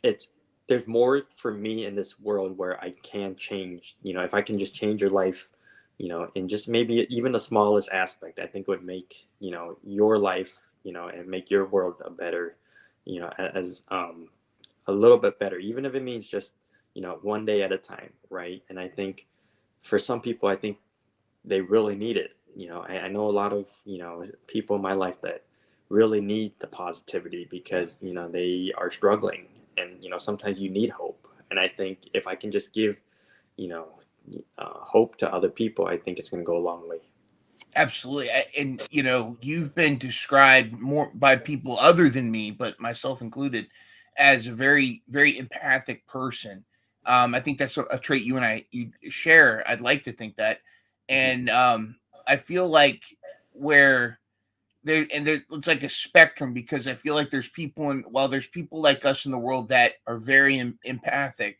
it's there's more for me in this world where I can change. If I can just change your life, in just maybe even the smallest aspect, I think would make your life, and make your world a better, as a little bit better, even if it means just one day at a time, right? And I think for some people, I think they really need it. I know a lot of people in my life that really need the positivity because they are struggling, and sometimes you need hope. And I think if I can just give you know hope to other people, I think it's going to go a long way. Absolutely. And you've been described more by people other than me, but myself included, as a very, very empathic person. I think that's a trait you share. I'd like to think that. Mhm. And I feel like where it's like a spectrum, because I feel like there's people like us in the world that are very empathic.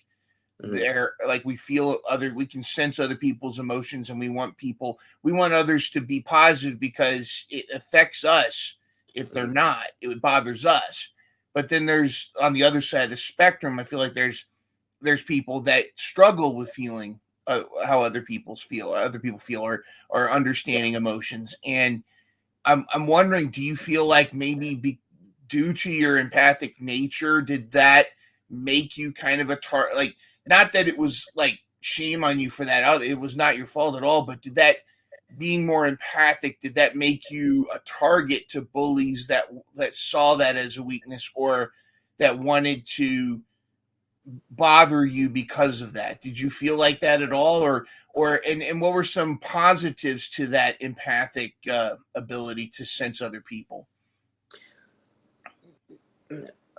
Mhm. They're like, we can sense other people's emotions, and we want others to be positive because it affects us. If they're Mhm. not, it bothers us. But then there's, on the other side of the spectrum, I feel like there's people that struggle with feeling how other people feel, or Yeah. understanding emotions. And I'm wondering, do you feel like maybe due to your empathic nature, did that make you kind of like, not that it was like shame on you for that, it was not your fault at all, but did that, being more empathic, did that make you a target to bullies that saw that as a weakness, or that wanted to bother you because of that? Did you feel like that at all, and what were some positives to that empathic ability to sense other people?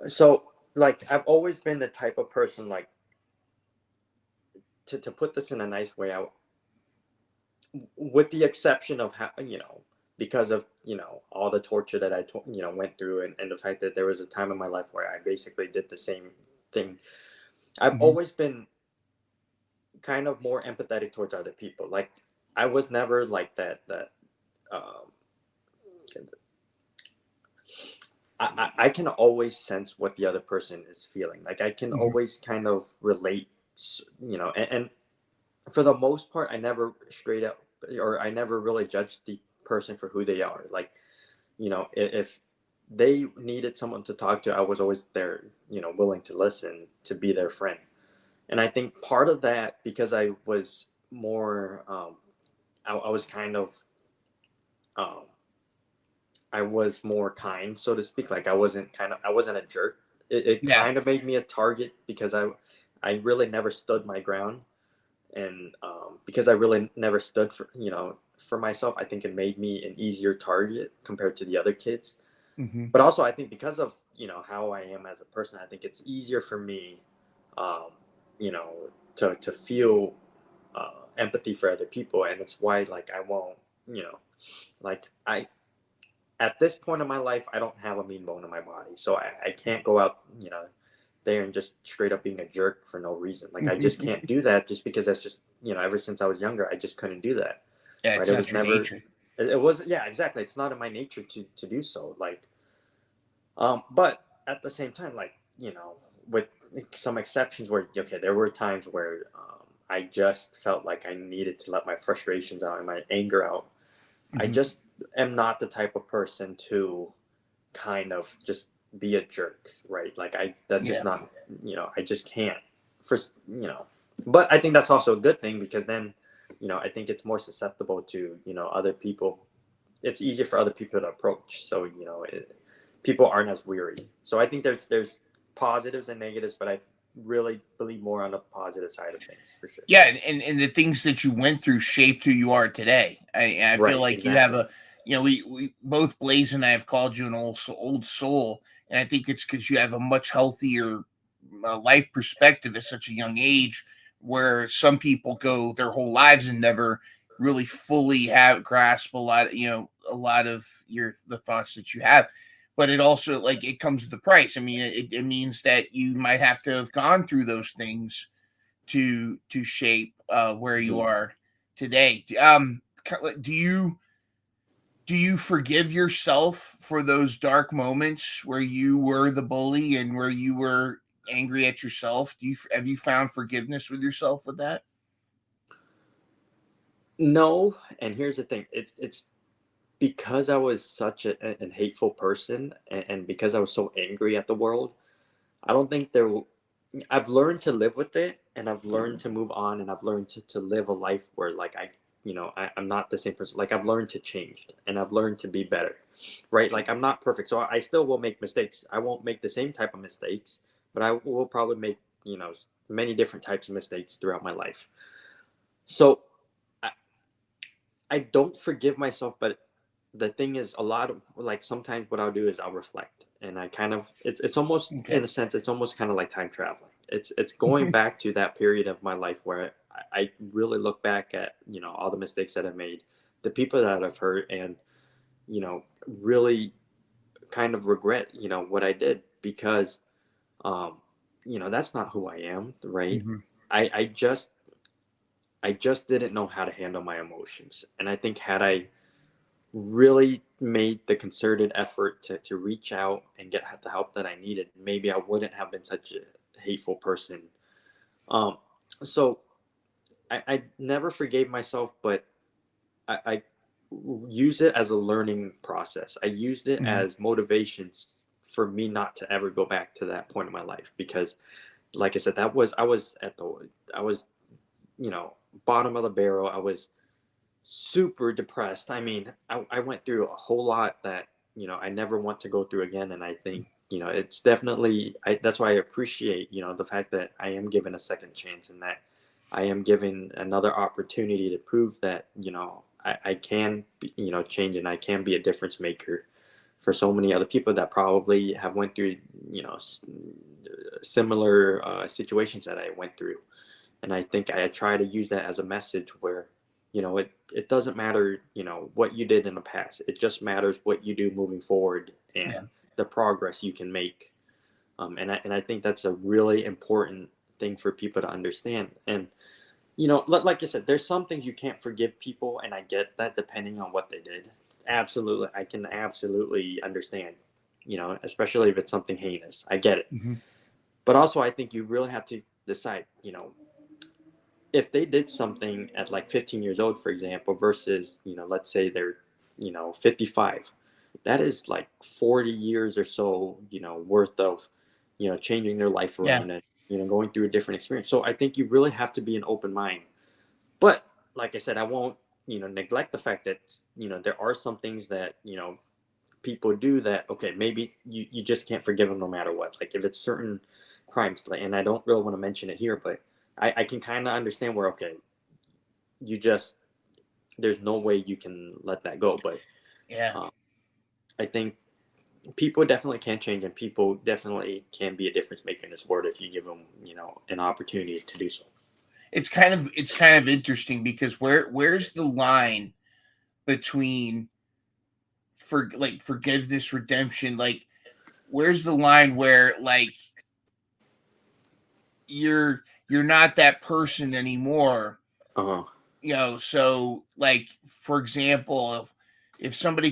So, like, I've always been the type of person, like, to put this in a nice way, with the exception of how, because of all the torture that I went through, and the fact that there was a time in my life where I basically did the same thing. I've Hmm. always been kind of more empathetic towards other people. Like, I was never like that. Um, I can always sense what the other person is feeling. Like, I can Hmm. always kind of relate, and for the most part, I never straight up, or I never really judged the person for who they are. Like, if they needed someone to talk to, I was always there, willing to listen, to be their friend. And I think part of that, because I was more, I was kind of, um, I was more kind, so to speak. Like, I wasn't a jerk. It Yeah. kind of made me a target because I really never stood my ground. And because I really never stood for myself, I think it made me an easier target compared to the other kids. Hmm. But also, I think because of how I am as a person, I think it's easier for me, um, you know, to feel empathy for other people, and it's why, like, I won't, like, I at this point in my life, I don't have a mean bone in my body, so I can't go out, there and just straight up being a jerk for no reason. Like, I just can't do that, just because that's just, ever since I was younger, I just couldn't do that. Yeah, Right? it's It was not your never, nature. it was, yeah, exactly. It's not in my nature to do so. Like, but at the same time, like, with some exceptions where, okay, there were times where I just felt like I needed to let my frustrations out and my anger out. I Hmm. just am not the type of person to kind of just be a jerk, right? Like, that's just Yeah. not, I just can't. First, but I think that's also a good thing, because then, I think it's more susceptible to, other people. It's easier for other people to approach. So, people aren't as weary. So I think there's positives and negatives, but I really believe more on the positive side of things, for sure. Yeah, and the things that you went through shaped who you are today. I feel Right, like you have exactly. a, we both, Blaze and I, have called you an old soul, and I think it's because you have a much healthier life perspective at such a young age, where some people go their whole lives and never really fully have grasp a lot of the thoughts that you have. But it also, like, it comes with the price. I mean, it means that you might have to have gone through those things to shape where you Mhm. are today. Do you forgive yourself for those dark moments where you were the bully, and where you were angry at yourself? Have you found forgiveness with yourself with that? No, and here's the thing. It's because I was such a hateful person, and because I was so angry at the world. I don't think there will. I've learned to live with it, and I've learned to move on, and I've learned to live a life where like I'm not the same person. Like I've learned to change, and I've learned to be better, right? Like I'm not perfect, so I still will make mistakes. I won't make the same type of mistakes, but I will probably make many different types of mistakes throughout my life. So I, I don't forgive myself, but the thing is, a lot of like sometimes what I'll do is I'll reflect, and I kind of it's almost Okay. in a sense it's almost kind of like time traveling. It's going back to that period of my life where I really look back at all the mistakes that I've made, the people that I've hurt, and really kind of regret what I did because um that's not who I am, right? Hmm. I I just I just didn't know how to handle my emotions, and I think had I really made the concerted effort to reach out and get the help that I needed, maybe I wouldn't have been such a hateful person. Um, so I never forgave myself, but I use it as a learning process. I used it Hmm. as motivations for me not to ever go back to that point in my life because, like I said, I was you know bottom of the barrel. I was super depressed. I mean, I went through a whole lot that, I never want to go through again. And I think, it's definitely, that's why I appreciate, the fact that I am given a second chance and that I am given another opportunity to prove that, I can, change and I can be a difference maker for so many other people that probably have went through, similar situations that I went through. And I think I try to use that as a message where it doesn't matter what you did in the past. It just matters what you do moving forward and Yeah. the progress you can make. And I think that's a really important thing for people to understand. And like I said, there's some things you can't forgive people, and I get that depending on what they did. Absolutely, I can absolutely understand, especially if it's something heinous. I get it. Hmm. But also I think you really have to decide, if they did something at like 15 years old, for example, versus, let's say they're, 55, that is like 40 years or so, worth of, changing their life Yeah. around and, going through a different experience. So I think you really have to be an open mind. But like I said, I won't, neglect the fact that, there are some things that, people do that, okay, maybe you just can't forgive them no matter what. Like if it's certain crimes, like, and I don't really want to mention it here, but I can kind of understand where, okay, you just, there's no way you can let that go. But Yeah. um, I think people definitely can change, and people definitely can be a difference maker in this world if you give them, an opportunity to do so. It's kind of interesting because where's the line between forgiveness, redemption? Like, where's the line where like you're not that person anymore? Uh-huh. So like, for example, if somebody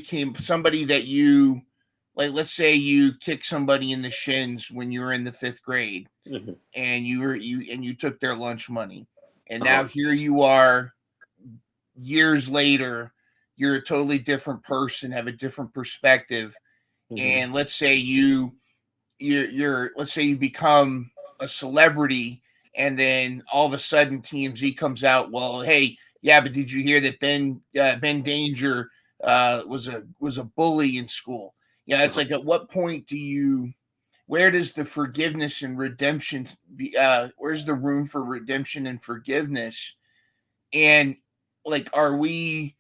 that you like, let's say you kick somebody in the shins when you were in the fifth grade, Hmm. and you took their lunch money, and now Uh-huh. here you are years later, you're a totally different person, have a different perspective, Hmm. and let's say you're let's say you become a celebrity, and then all of a sudden TMZ comes out, well, hey, yeah, but did you hear that Ben Danger was a bully in school? Yeah, it's Uh-huh. like, at what point where does the forgiveness and redemption where's the room for redemption and forgiveness? And like, are we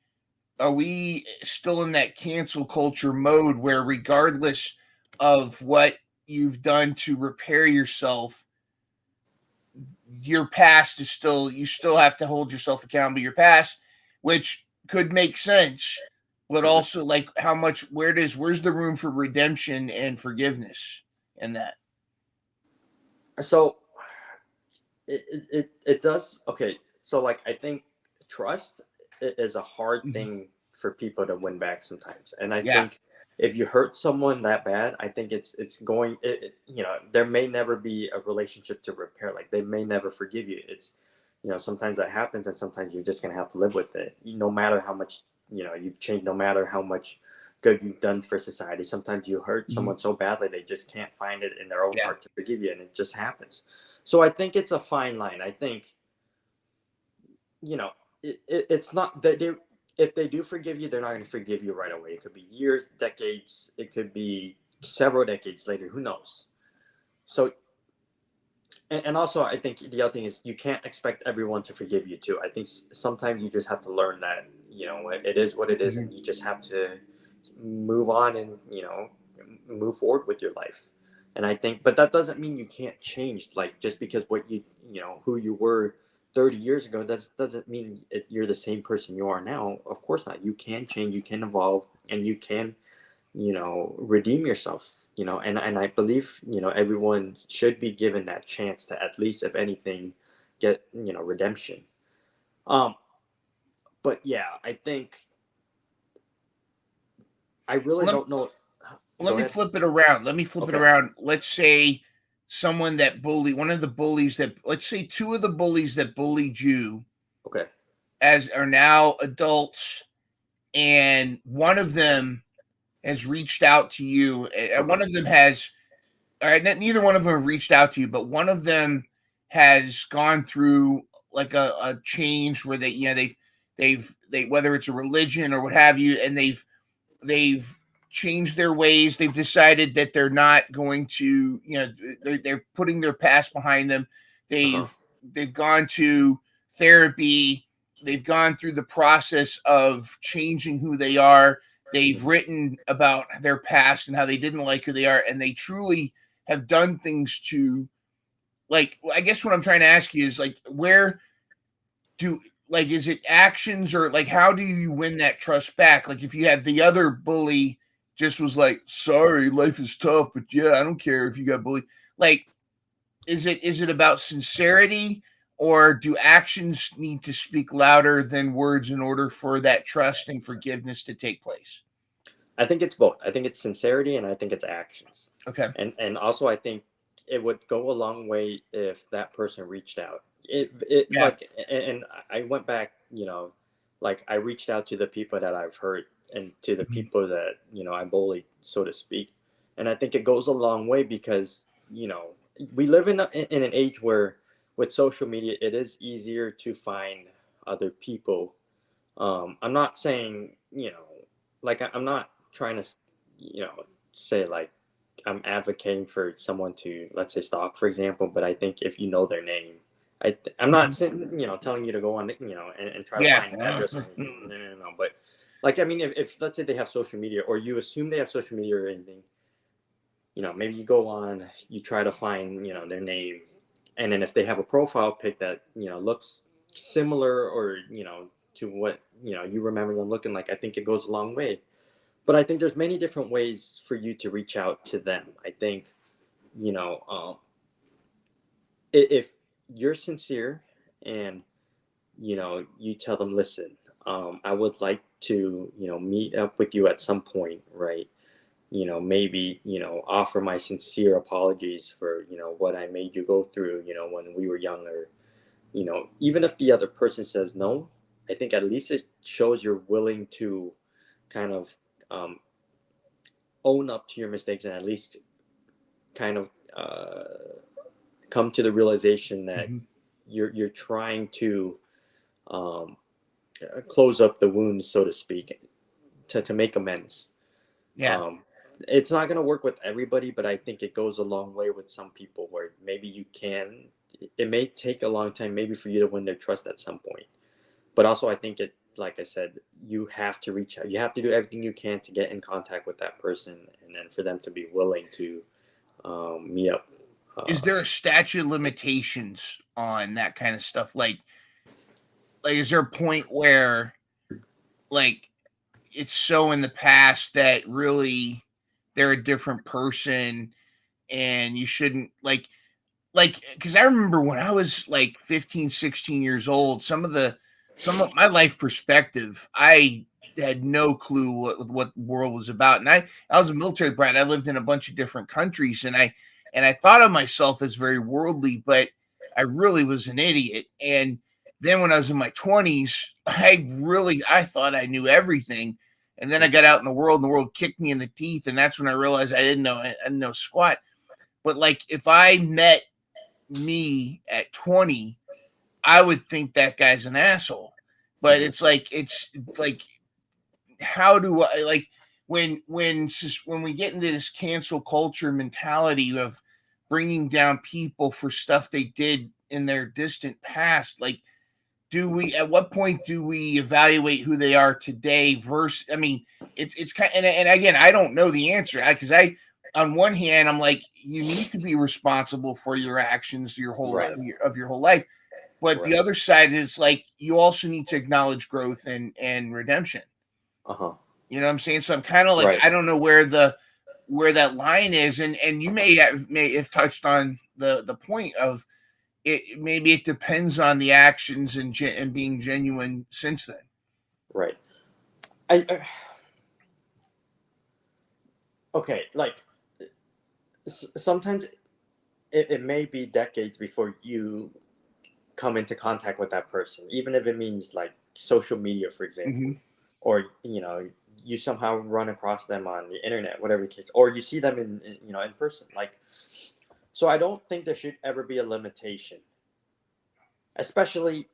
still in that cancel culture mode where regardless of what you've done to repair yourself, your past is still, you still have to hold yourself accountable to your past, which could make sense, but Hmm. also like, how much, where's the room for redemption and forgiveness in that? So it does. Okay, so like I think trust is a hard Mhm. thing for people to win back sometimes, and I Yeah. think if you hurt someone that bad, I think it's going. There may never be a relationship to repair. Like they may never forgive you. It's sometimes that happens, and sometimes you're just gonna have to live with it. No matter how much you've changed, no matter how much good you've done for society. Sometimes you hurt someone so badly they just can't find it in their own Yeah. heart to forgive you, and it just happens. So I think it's a fine line. I think it's not that they if they do forgive you, they're not going to forgive you right away. It could be years, decades. It could be several decades later. Who knows? So, and also, I think the other thing is you can't expect everyone to forgive you too. I think sometimes you just have to learn that it is what it is, Mhm. and you just have to move on and move forward with your life. And I think, but that doesn't mean you can't change. Like just because what who you were 30 years ago, that doesn't mean you're the same person you are now. Of course not. You can change, you can evolve, and you can redeem yourself. And I believe everyone should be given that chance to at least, if anything, get redemption. um but yeah, I think I really Let me, don't know. let Go me ahead. flip it around. Let me flip it Okay. around. Let's say someone that one of the bullies that, let's say two of the bullies that bullied you Okay. as are now adults, and one of them has reached out to you, and one Okay. of them has, all right, neither one of them have reached out to you, but one of them has gone through like a change where they whether it's a religion or what have you, and they've changed their ways. They've decided that they're not going to, they're putting their past behind them. Uh-huh. They've gone to therapy. They've gone through the process of changing who they are. They've Mhm. written about their past and how they didn't like who they are, and they truly have done things to, like, I guess what I'm trying to ask you is, like, where do, like, is it actions, or like how do you win that trust back? Like if you have the other bully just was like, sorry, life is tough, but yeah, I don't care if you got bullied. Like, is it about sincerity, or do actions need to speak louder than words in order for that trust and forgiveness to take place? I think it's both. I think it's sincerity and I think it's actions. Okay. And also I think it would go a long way if that person reached out. It Yeah. like and I went back, like I reached out to the people that I've hurt and to the Mhm. people that, I bullied, so to speak. And I think it goes a long way because, we live in an age where with social media it is easier to find other people. I'm not saying, like I'm not trying to, say like I'm advocating for someone to, let's say, stalk, for example. But I think if you know their name, I'm not Mhm. saying, telling you to go on, and try to Yeah. find an address or anything. No, no, no, no. But like, I mean, if let's say they have social media, or you assume they have social media or anything, maybe you go on, you try to find, their name, and then if they have a profile pic that looks similar, or to what you remember them looking like, I think it goes a long way. But I think there's many different ways for you to reach out to them. I think you know um, if you're sincere, and you tell them, listen, I would like to meet up with you at some point, right? Maybe offer my sincere apologies for what I made you go through when we were younger. Even if the other person says no, I think at least it shows you're willing to kind of um, own up to your mistakes, and at least kind of come to the realization that Mhm. you're trying to um, close up the wounds, so to speak, to make amends. Yeah. um, it's not going to work with everybody, but I think it goes a long way with some people where maybe you can. It may take a long time maybe for you to win their trust at some point, but also I think it, like I said, you have to reach out, you have to do everything you can to get in contact with that person, and then for them to be willing to meet up. Is uh, there a statute of limitations on that kind of stuff? Like is there a point where, like, it's so in the past that really they're a different person, and you shouldn't, because I remember when I was like 15, 16 years old, some of my life perspective, I had no clue what the world was about. And I was a military brat. I lived in a bunch of different countries, and I thought of myself as very worldly, but I really was an idiot. And then when I was in my 20s, I thought I knew everything. And then I got out in the world, and the world kicked me in the teeth, and that's when I realized I didn't know squat. But like, if I met me at 20, I would think that guy's an asshole. But it's like how do I, like, when we get into this cancel culture mentality of bringing down people for stuff they did in their distant past, like, at what point do we evaluate who they are today versus, I mean, it's kind of, and again, I don't know the answer, because on one hand, I'm like, you need to be responsible for your actions your whole Right. your whole life. But Right. the other side is like, you also need to acknowledge growth and redemption. Uh-huh. You know what I'm saying? So I'm kind of like, Right. I don't know where that line is. And you may have touched on the point of it. Maybe it depends on the actions and being genuine since then. Right. Okay, like sometimes it may be decades before you come into contact with that person, even if it means like social media, for example, Mhm. or you somehow run across them on the internet, whatever the case, or you see them in person. Like, so I don't think there should ever be a limitation, especially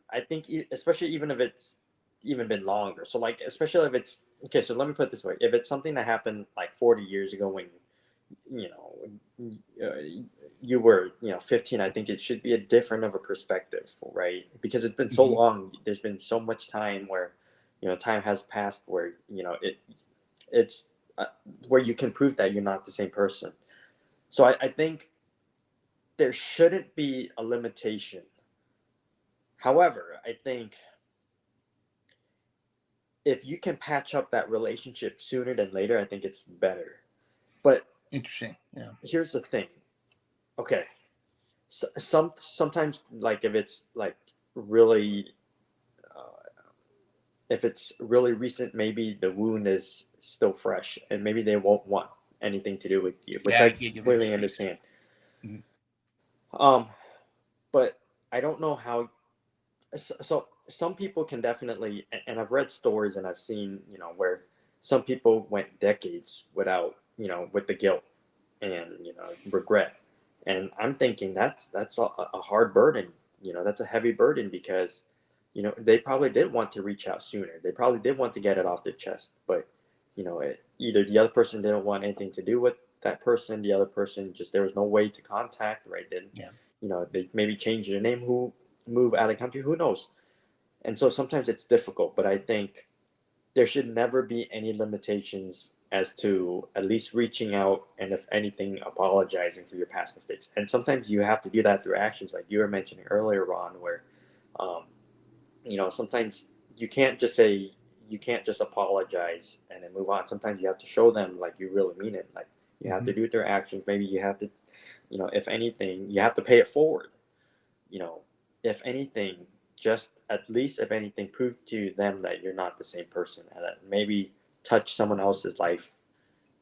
especially even if it's even been longer. So like, especially if it's okay. So let me put it this way: if it's something that happened like 40 years ago when you were 15, I think it should be a different of a perspective, right? Because it's been so Mhm. long. There's been so much time where time has passed where it's where you can prove that you're not the same person. So I think there shouldn't be a limitation. However, I think if you can patch up that relationship sooner than later, I think it's better. But Interesting. Yeah. here's the thing. Okay. Sometimes, like, if it's like really if it's really recent, maybe the wound is still fresh and maybe they won't want anything to do with you, which Yeah, I I can't give it completely space. understand. Mhm. But I don't know how. So some people can definitely, and I've read stories and I've seen, where some people went decades without, with the guilt and regret. And I'm thinking that's a hard burden. That's a heavy burden because they probably did want to reach out sooner. They probably did want to get it off their chest, but either the other person didn't want anything to do with that person, the other person just there was no way to contact, right? Then Yeah. they maybe change their name, who move out of country, who knows? And so sometimes it's difficult, but I think there should never be any limitations as to at least reaching out and, if anything, apologizing for your past mistakes. And sometimes you have to do that through actions, like you were mentioning earlier, Ron, where um, sometimes you can't just apologize and then move on. Sometimes you have to show them like you really mean it. Like you have to do it through actions. Maybe you have to, if anything, you have to pay it forward. If anything, just at least if anything, prove to them that you're not the same person, and that maybe touch someone else's life,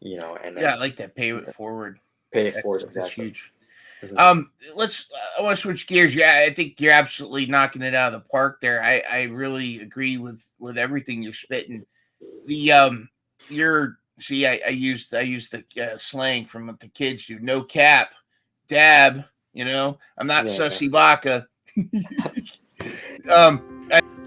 and then Yeah, I like that. Pay it forward. pay it forward. That's Exactly. huge. Mhm. I want to switch gears. Yeah, I think you're absolutely knocking it out of the park there. I really agree with everything you're spitting. The I used the slang from what the kids do. No cap, dab. I'm not Yeah. sussy baka.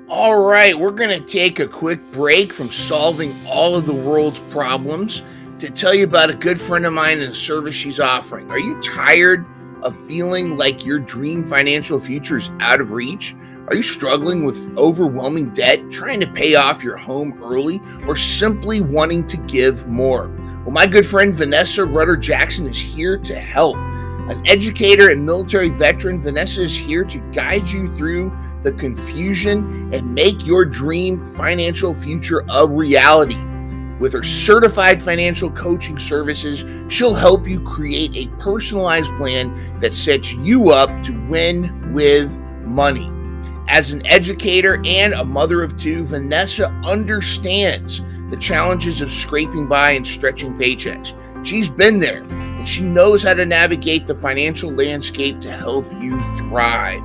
All right, we're going to take a quick break from solving all of the world's problems to tell you about a good friend of mine and a service she's offering. Are you tired of feeling like your dream financial future is out of reach? Are you struggling with overwhelming debt, trying to pay off your home early, or simply wanting to give more? Well, my good friend Vanessa Rutter Jackson is here to help. An educator and military veteran, Vanessa is here to guide you through the confusion and make your dream financial future a reality. With her certified financial coaching services, she'll help you create a personalized plan that sets you up to win with money. As an educator and a mother of two, Vanessa understands the challenges of scraping by and stretching paychecks. She's been there, and she knows how to navigate the financial landscape to help you thrive.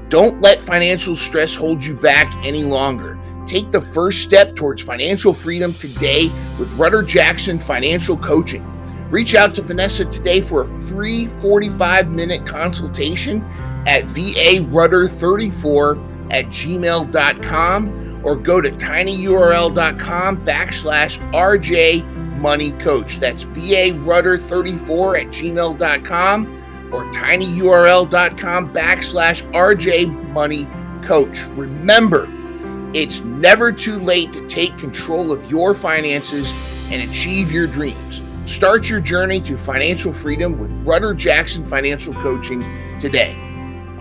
Don't let financial stress hold you back any longer. Take the first step towards financial freedom today with Rudder Jackson Financial Coaching. Reach out to Vanessa today for a free 45-minute consultation at varudder34@gmail.com or go to tinyurl.com/RJ Money Coach. That's varudder34@gmail.com or tinyurl.com/RJ Money Coach. Remember, it's never too late to take control of your finances and achieve your dreams. Start your journey to financial freedom with Rudder Jackson Financial Coaching today.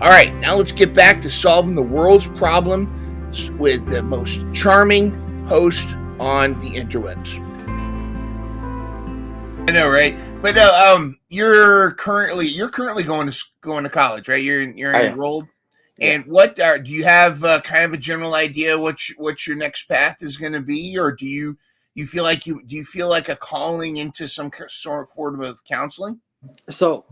All right, now let's get back to solving the world's problems with the most charming host on the interwebs. I know, right? But you're currently going to college, right? You're enrolled. And what do you have kind of a general idea what your next path is going to be, or do you feel like a calling into some sort of counseling? So,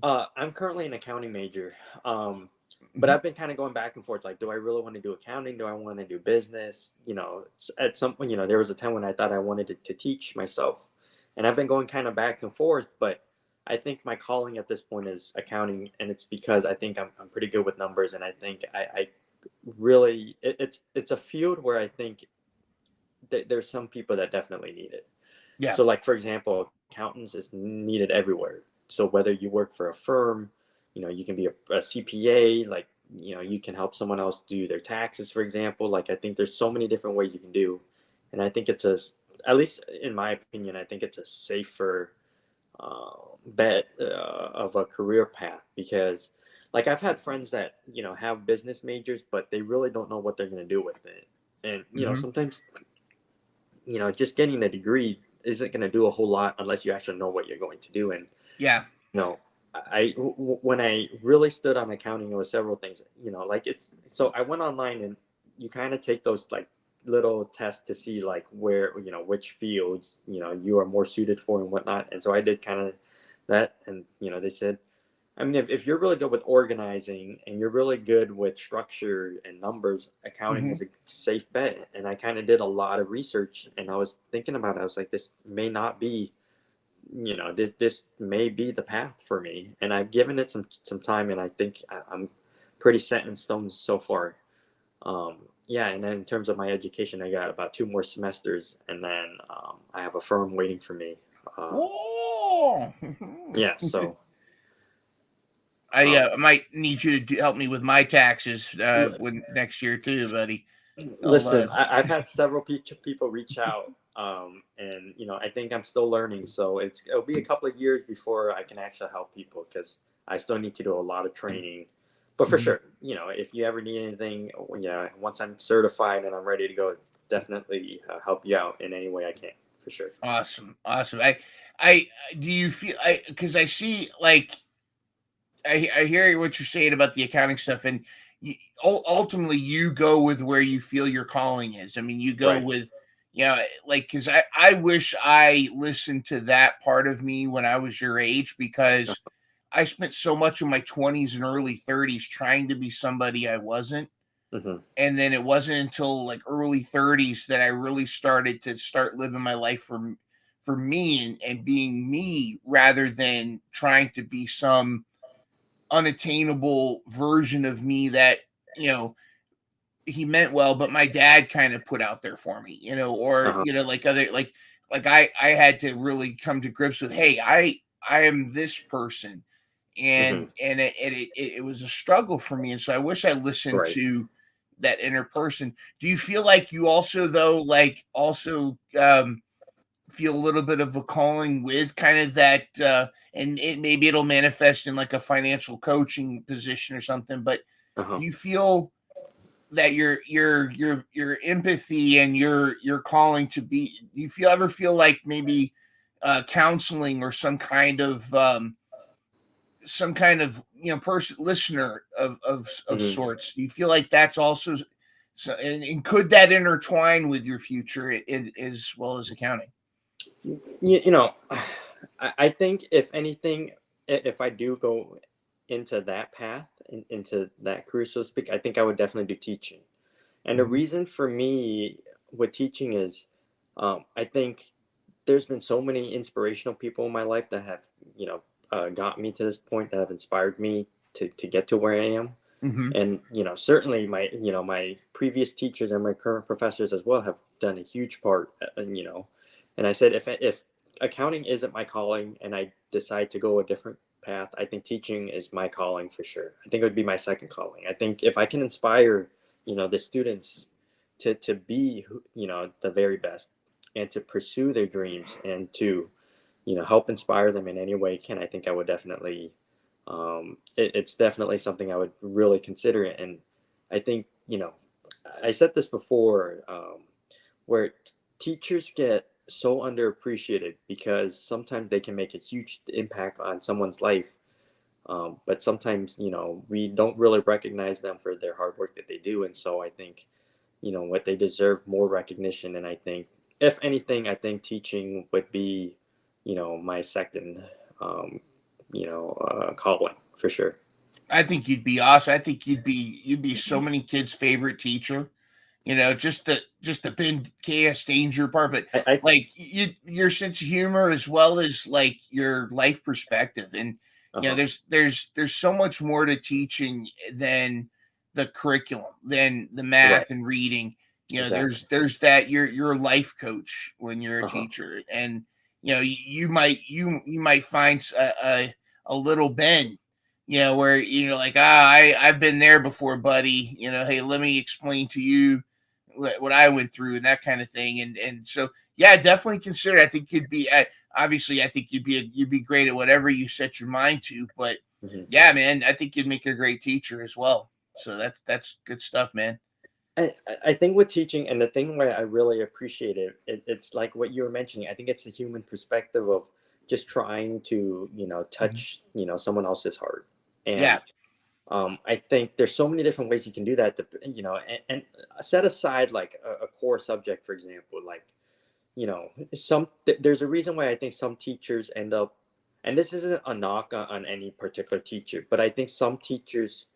I'm currently an accounting major, but I've been kind of going back and forth. Like, do I really want to do accounting? Do I want to do business? At some point, there was a time when I thought I wanted to teach myself, and I've been going kind of back and forth. But I think my calling at this point is accounting, and it's because I think I'm pretty good with numbers, and I think I really it's a field where I think there's some people that definitely need it. Yeah. So, like, for example, accountants is needed everywhere. So whether you work for a firm, you can be a CPA, like, you can help someone else do their taxes, for example. Like, I think there's so many different ways you can do. And I think at least in my opinion, I think it's a safer bet of a career path, because, like, I've had friends that, have business majors, but they really don't know what they're going to do with it. And, sometimes, just getting a degree isn't going to do a whole lot unless you actually know what you're going to do. And yeah, when I really stood on accounting, it was several things, so I went online, and you kind of take those, like, little tests to see, like, where, which fields, you are more suited for and whatnot. And so I did kind of that. And, they said, I mean, if you're really good with organizing and you're really good with structure and numbers, accounting is a safe bet. And I kind of did a lot of research, and I was thinking about it. I was like, this may not be, this may be the path for me. And I've given it some time, and I think I'm pretty set in stone so far. And then in terms of my education, I got about 2 more semesters, and then I have a firm waiting for me. So I might need you to help me with my taxes next year too, buddy. Listen, I've had several people reach out, and I think I'm still learning. So it'll be a couple of years before I can actually help people, because I still need to do a lot of training. But for sure, if you ever need anything, once I'm certified and I'm ready to go, definitely help you out in any way I can, for sure. Awesome. I do you feel because I see, like, I hear what you're saying about the accounting stuff, and ultimately you go with where you feel your calling is. I mean, you go with, because I wish I listened to that part of me when I was your age, because I spent so much of my 20s and early 30s trying to be somebody I wasn't. And then it wasn't until, like, early 30s that I really started living my life for me and being me, rather than trying to be some unattainable version of me that, he meant well, but my dad kind of put out there for me, or, like other, like I had to really come to grips with, hey, I am this person. And it was a struggle for me. And so I wish I listened to that inner person. Do you feel like you also, though, feel a little bit of a calling with kind of that, and maybe it'll manifest in, like, a financial coaching position or something, but do you feel that your empathy and your calling to be, do you ever feel like maybe counseling or some kind of some kind of person listener of Mhm. sorts? Do you feel like that's also so, and could that intertwine with your future as well as accounting? You know, I think if anything, if I do go into that path, into that career, so to speak, I think I would definitely do teaching. And the Hmm. reason for me with teaching is, I think there's been so many inspirational people in my life that have, got me to this point, that have inspired me to get to where I am. Hmm. And certainly my previous teachers and my current professors as well have done a huge part. And I said, if accounting isn't my calling and I decide to go a different path, I think teaching is my calling for sure. I think it would be my second calling. I think if I can inspire the students to be the very best, and to pursue their dreams, and to help inspire them in any way I can, I think I would definitely, it's definitely something I would really consider. And I think, I said this before, where teachers get so underappreciated because sometimes they can make a huge impact on someone's life. But sometimes, we don't really recognize them for their hard work that they do. And so I think, what they deserve more recognition. And I think, if anything, I think teaching would be, my second, um, calling for sure. I think you'd be awesome. I think you'd be so many kids' favorite teacher. Just the Ben chaos danger part, but I like your sense of humor as well as like your life perspective, and uh-huh, there's so much more to teaching than the curriculum, than the right, math and reading. exactly. There's that you're a life coach when you're a Uh-huh, teacher, and you might find a little Ben, where like, I've been there before, buddy. Hey, let me explain to you what I went through and that kind of thing. And so yeah, definitely consider. I think you'd be obviously. I think you'd be great at whatever you set your mind to. But mhm. yeah, man, I think you'd make a great teacher as well. So that's good stuff, man. I think with teaching, and the thing where I really appreciate it's like what you were mentioning. I think it's a human perspective of just trying to Mhm. touch someone else's heart. Yeah. And I think there's so many different ways you can do that. And set aside like a core subject, for example, like there's a reason why I think some teachers end up, and this isn't a knock on any particular teacher, but I think some teachers,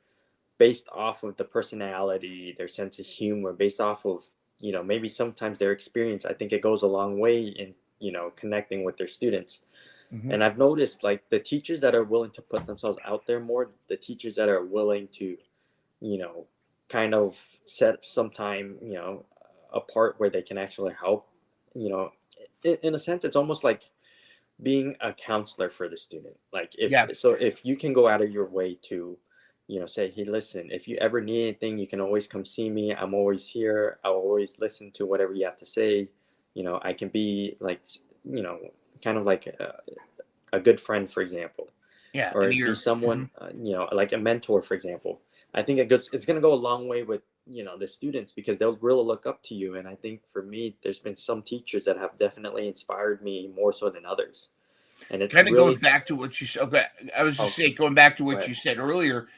based off of the personality, their sense of humor, based off of maybe sometimes their experience, I think it goes a long way in connecting with their students. Hmm. And I've noticed, like, the teachers that are willing to put themselves out there more, the teachers that are willing to you know kind of set some time apart where they can actually help, you know in a sense, it's almost like being a counselor for the student. Like, Yeah. if you can go out of your way to say, hey, listen, if you ever need anything, you can always come see me. I'm always here. I'll always listen to whatever you have to say. I can be like, you know kind of like a good friend, for example, Yeah. or And be you're. someone, Mhm. like a mentor, for example. I think it's going to go a long way with the students, because they'll really look up to you. And I think for me, there's been some teachers that have definitely inspired me more so than others. And it Kind of going really. back to what you said. Okay, I was just Oh, saying, going back to go what ahead. you said earlier,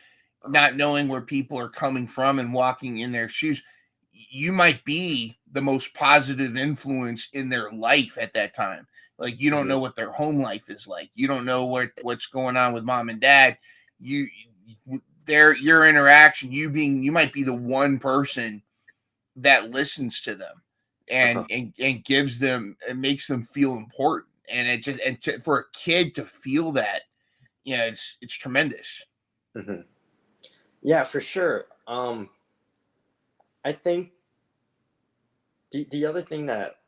Uh-huh. not knowing where people are coming from and walking in their shoes, you might be the most positive influence in their life at that time. Like, you don't Hmm. know what their home life is like. You don't know what's going on with mom and dad. You their your interaction, you might be the one person that listens to them and Uh-huh. gives them and makes them feel important. And for a kid to feel that, yeah, it's tremendous. Hmm. Yeah, for sure. I think the other thing that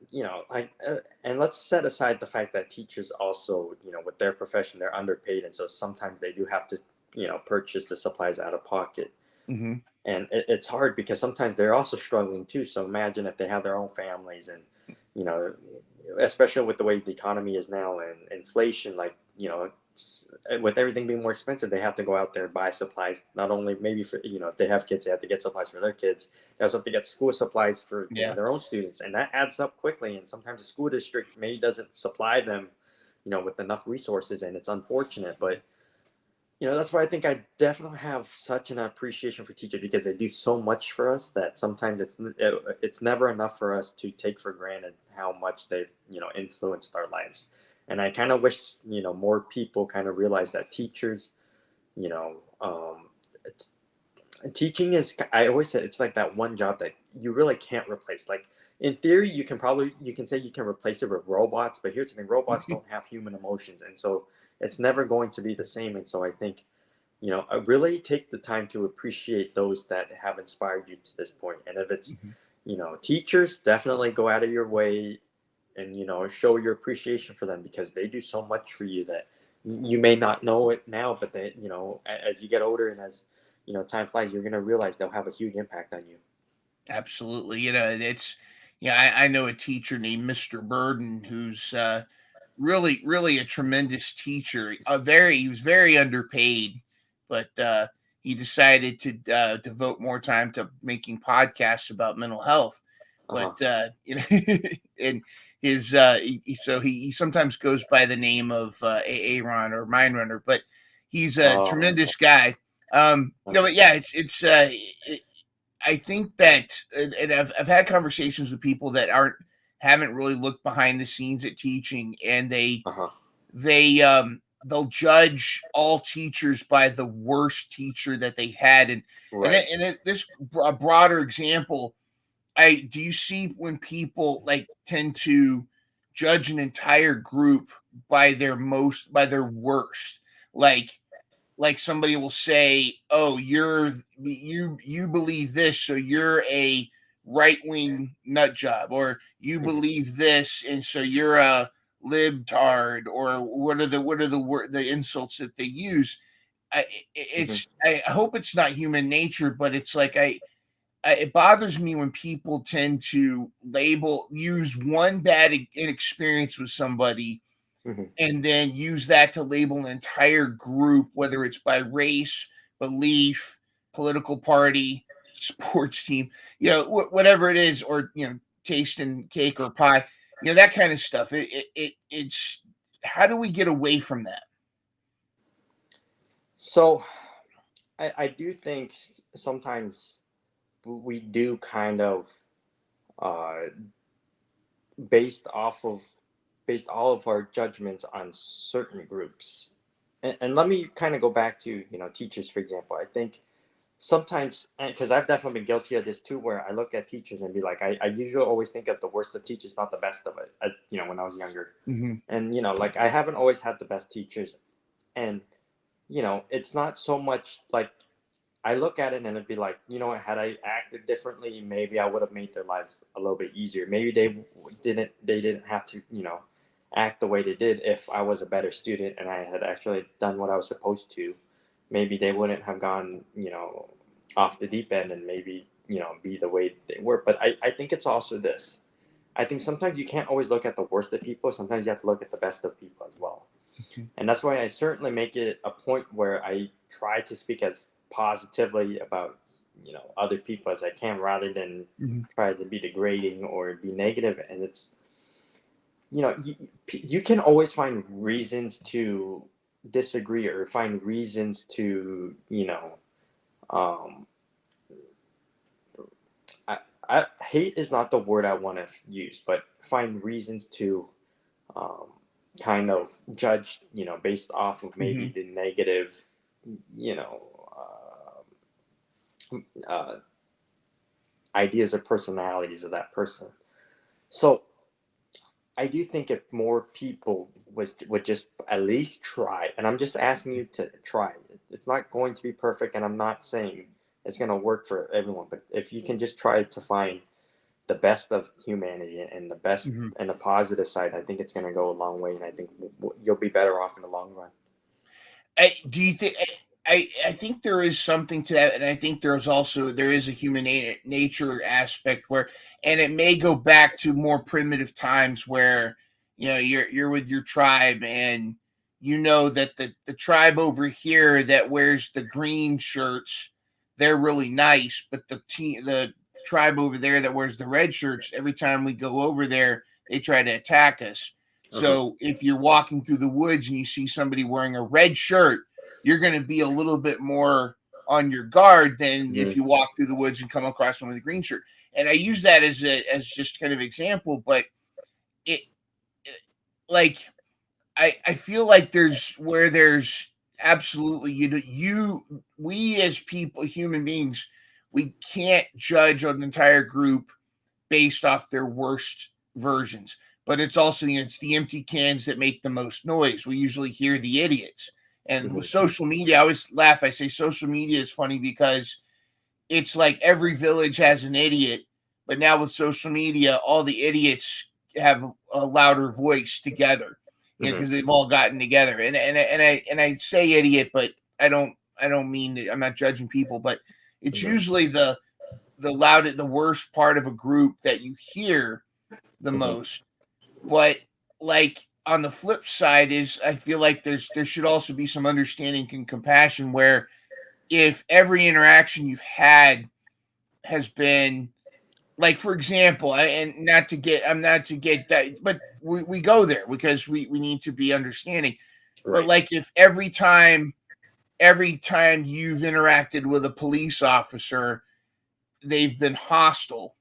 and let's set aside the fact that teachers also, with their profession, they're underpaid, and so sometimes they do have to purchase the supplies out of pocket. Hmm. And it's hard because sometimes they're also struggling too. So imagine if they have their own families, and you know especially with the way the economy is now and inflation, like with everything being more expensive, they have to go out there and buy supplies. Not only maybe for if they have kids, they have to get supplies for their kids. They also have to get school supplies for Yeah. their own students, and that adds up quickly. And sometimes the school district maybe doesn't supply them with enough resources, and it's unfortunate. But That's why I think I definitely have such an appreciation for teachers because they do so much for us that sometimes it's never enough for us to take for granted how much they've influenced our lives. And I kind of wish more people kind of realize that teachers, you know, it's, teaching is, I always say it's like that one job that you really can't replace. Like in theory, you can say you can replace it with robots, but here's the thing: robots don't have human emotions, and so it's never going to be the same. And so I think I really take the time to appreciate those that have inspired you to this point. And if it's Mhm. teachers, definitely go out of your way and show your appreciation for them because they do so much for you that you may not know it now, but they as you get older and as time flies, you're going to realize they'll have a huge impact on you. Absolutely. It's yeah, I know a teacher named Mr. Burden who's really, really a tremendous teacher. He was very underpaid, but he decided to devote more time to making podcasts about mental health. Uh-huh. But and he sometimes goes by the name of Aaron or Mind Runner, but he's a Oh, tremendous guy. uh-huh. But yeah, I think that, and I've had conversations with people that haven't really looked behind the scenes at teaching, and Uh-huh. they'll judge all teachers by the worst teacher that they had, Right. this a broader example. I Do you see when people like tend to judge an entire group by their worst, like somebody will say, "Oh, you believe this, so you're a right wing nut job," or "You Mhm. believe this, and so you're a libtard," or the insults that they use. Mhm. I hope it's not human nature, but it's like it bothers me when people tend to use one bad inexperience with somebody Mhm. and then use that to label an entire group, whether it's by race, belief, political party, sports team, whatever it is, or taste in cake or pie, that kind of stuff. It's how do we get away from that? So I do think sometimes we do kind of uh, based off of based all of our judgments on certain groups. And let me kind of go back to teachers, for example. I think sometimes, because I've definitely been guilty of this too, where I look at teachers and be like, I usually always think of the worst of teachers, not the best of it, when I was younger. Hmm. And like I haven't always had the best teachers. And it's not so much like I look at it and it'd be like, had I acted differently, maybe I would have made their lives a little bit easier. Maybe they didn't have to, act the way they did if I was a better student and I had actually done what I was supposed to. Maybe they wouldn't have gone, off the deep end and maybe, be the way they were. But I think it's also this. I think sometimes you can't always look at the worst of people. Sometimes you have to look at the best of people as well. And that's why I certainly make it a point where I try to speak as positively about other people as I can rather than Hmm. try to be degrading or be negative. And it's you can always find reasons to disagree or find reasons to um I, hate is not the word I want to use, but find reasons to um, kind of judge, based off of maybe Hmm. the negative, you know, uh, ideas or personalities of that person. So I do think if more people would just at least try, and I'm just asking you to try. It's not going to be perfect, and I'm not saying it's going to work for everyone. But if you can just try to find the best of humanity and the best Hmm. and the positive side, I think it's going to go a long way, and I think you'll be better off in the long run. Do you think? I think there is something to that, and I think there is a human nature aspect where, and it may go back to more primitive times where you're with your tribe, and you know that the tribe over here that wears the green shirts, they're really nice, but the tribe over there that wears the red shirts, every time we go over there, they try to attack us. Uh-huh. So if you're walking through the woods and you see somebody wearing a red shirt, you're going to be a little bit more on your guard than if Mhm. you walk through the woods and come across someone with a green shirt. And I use that as just kind of example, but it like I feel like there's absolutely we as people, human beings, we can't judge an entire group based off their worst versions. But it's also, it's the empty cans that make the most noise. We usually hear the idiots. And with Mhm. social media, I always laugh. I say social media is funny because it's like every village has an idiot, but now with social media, all the idiots have a louder voice together, Mhm. because they've all gotten together. And I say idiot, but I don't mean it. I'm not judging people, but it's Mhm. usually the worst part of a group that you hear the Mhm. most. But like on the flip side is, I feel like there should also be some understanding and compassion, where if every interaction you've had has been, like, for example, I'm not to get that, but we go there because we need to be understanding. But Right. like, if every time you've interacted with a police officer, they've been hostile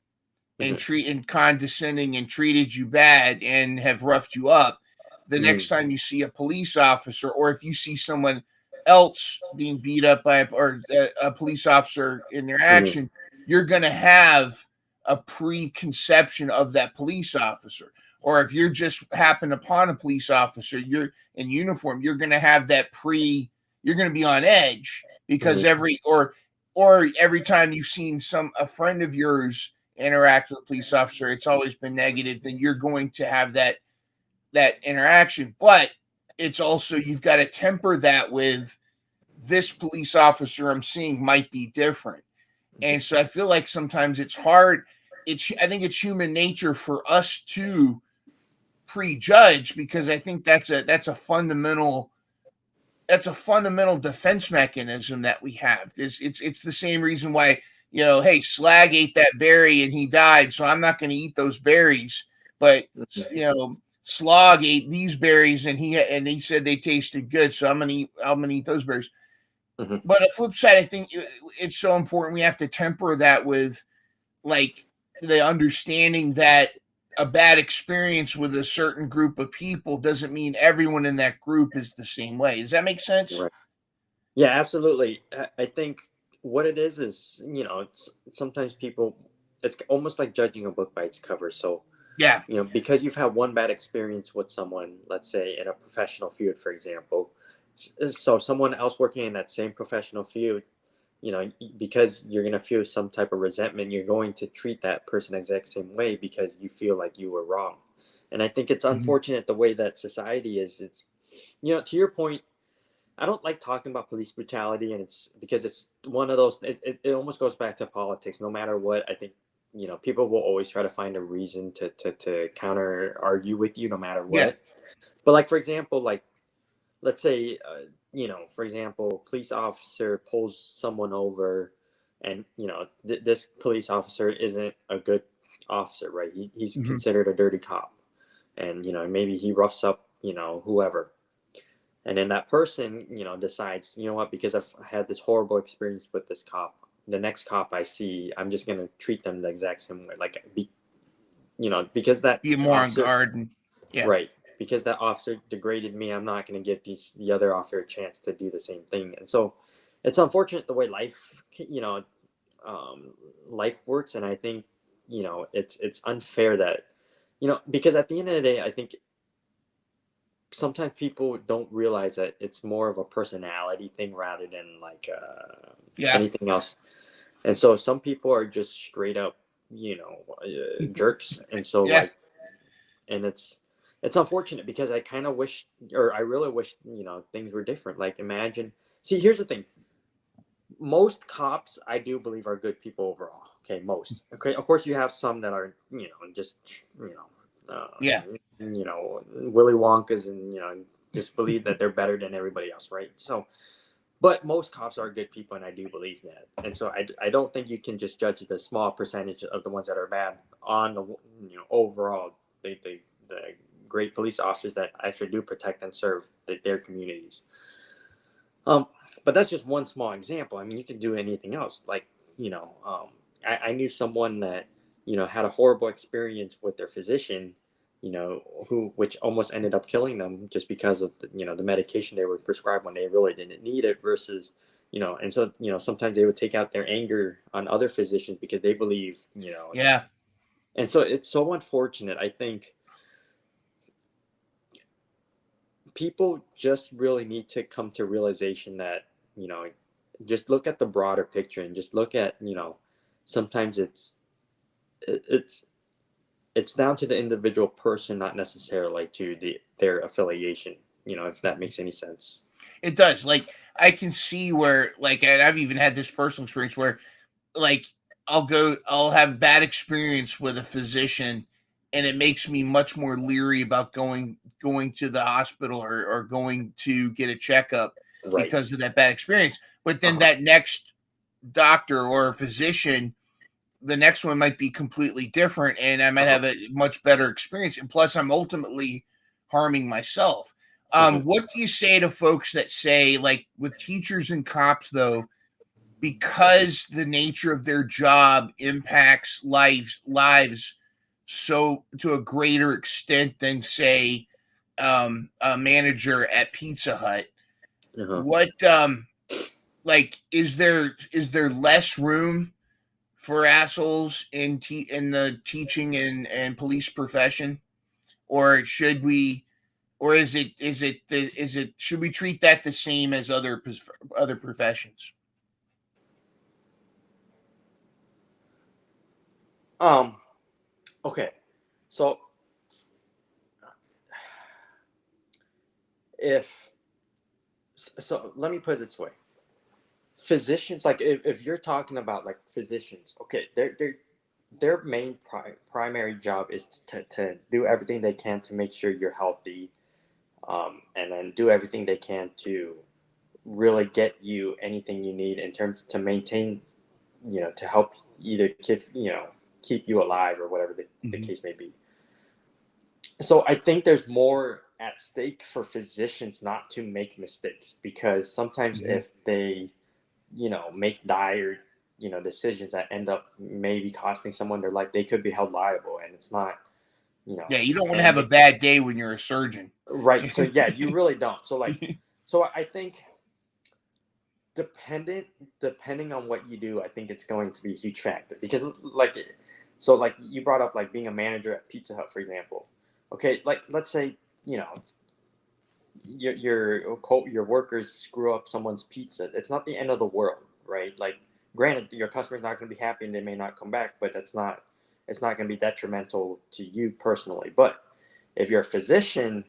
and Mhm. condescending and treated you bad and have roughed you up, the next Mhm. time you see a police officer, or if you see someone else being beat up by a police officer in their Mhm. action, you're going to have a preconception of that police officer. Or if you're just happen upon a police officer, you're in uniform, you're going to have you're going to be on edge, because Mhm. or every time you've seen a friend of yours interact with a police officer, it's always been negative, then you're going to have that interaction. But it's also, you've got to temper that with, this police officer I'm seeing might be different. Mhm. And so I feel like sometimes it's hard. I think it's human nature for us to prejudge, because I think that's a fundamental defense mechanism that we have. It's the same reason why, hey, Slag ate that berry and he died, so I'm not going to eat those berries. But Mhm. Slog ate these berries and he said they tasted good, so I'm gonna eat those berries. Mhm. But a flip side, I think it's so important, we have to temper that with, like, the understanding that a bad experience with a certain group of people doesn't mean everyone in that group is the same way. Does that make sense? Right. Yeah, absolutely. I think what it is, sometimes people, it's almost like judging a book by its cover. So, Yeah. because you've had one bad experience with someone, let's say in a professional field, for example, so someone else working in that same professional field, because you're going to feel some type of resentment, you're going to treat that person exact same way because you feel like you were wrong. And I think it's Mhm. unfortunate the way that society is. It's, to your point, I don't like talking about police brutality, and it's because it's one of those. It almost goes back to politics. No matter what, I think people will always try to find a reason to counter argue with you, no matter Yeah. what. But like for example, like let's say for example, police officer pulls someone over, and this police officer isn't a good officer, right? He's Mhm. considered a dirty cop, and maybe he roughs up whoever, and then that person decides, what, because I've had this horrible experience with this cop, the next cop I see, I'm just going to treat them the exact same way, like because that Be more on officer, guard. Yeah. right, because that officer degraded me, I'm not going to give the other officer a chance to do the same thing. And so it's unfortunate the way um, life works. And I think it's unfair that because at the end of the day, I think sometimes people don't realize that it's more of a personality thing rather than like Yeah. anything else. And so some people are just straight up, jerks. And so Yeah. like, and it's unfortunate because I kind of wish, or I really wish, things were different. Like imagine, see, here's the thing. Most cops, I do believe, are good people overall. Okay, most. Okay, of course you have some that are, just, Yeah. Willy Wonkas, and just believe that they're better than everybody else, right? So, but most cops are good people, and I do believe that. And so I don't think you can just judge the small percentage of the ones that are bad on the overall the great police officers that actually do protect and serve their communities. but that's just one small example. I mean, you can do anything else. Like, I knew someone that, had a horrible experience with their physician, which almost ended up killing them just because of the medication they were prescribed when they really didn't need it versus, and so, sometimes they would take out their anger on other physicians because they believe, Yeah. and so it's so unfortunate. I think people just really need to come to realization that, just look at the broader picture and just look at, sometimes it's it's down to the individual person, not necessarily to their affiliation, if that makes any sense. It does. Like I can see where, like, and I've even had this personal experience where, like, I'll have bad experience with a physician, and it makes me much more leery about going to the hospital or going to get a checkup Right. because of that bad experience. But then Uh-huh. that next doctor or physician, the next one might be completely different, and I might Uh-huh. have a much better experience. And plus, I'm ultimately harming myself. Uh-huh. What do you say to folks that say, like, with teachers and cops, though, because the nature of their job impacts lives so to a greater extent than, say, a manager at Pizza Hut? Uh-huh. What like is there less room for assholes in the teaching and police profession, or should we, or is it should we treat that the same as other professions? Um, okay. So if so let me put it this way. Physicians, like if you're talking about like physicians, okay, their main primary job is to do everything they can to make sure you're healthy, and then do everything they can to really get you anything you need in terms to maintain, to help either keep you alive or whatever the Mhm. case may be. So I think there's more at stake for physicians not to make mistakes, because sometimes Mhm. if they, make dire, decisions that end up maybe costing someone their life, they could be held liable, and it's not, Yeah, you don't want to and have a bad day when you're a surgeon. right. So yeah, you really don't. So like, so I think dependent depending on what you do, I think it's going to be a huge factor, because like, so like you brought up like being a manager at Pizza Hut, for example. Okay, like let's say, your workers screw up someone's pizza. It's not the end of the world, right? Like, granted, your customer's not going to be happy and they may not come back, but it's not going to be detrimental to you personally. But if you're a physician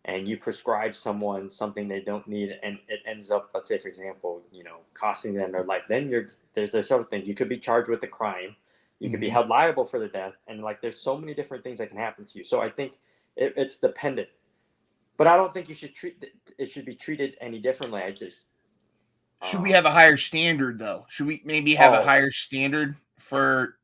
and you prescribe someone something they don't need and it ends up, let's say for example, costing them their life, then there's several things. You could be charged with a crime, you could be Mhm. held liable for their death, and like there's so many different things that can happen to you. So I think it's dependent, but I don't think it should be treated any differently. I just, Should we um, have a higher standard, though? Should we maybe have a oh, higher standard for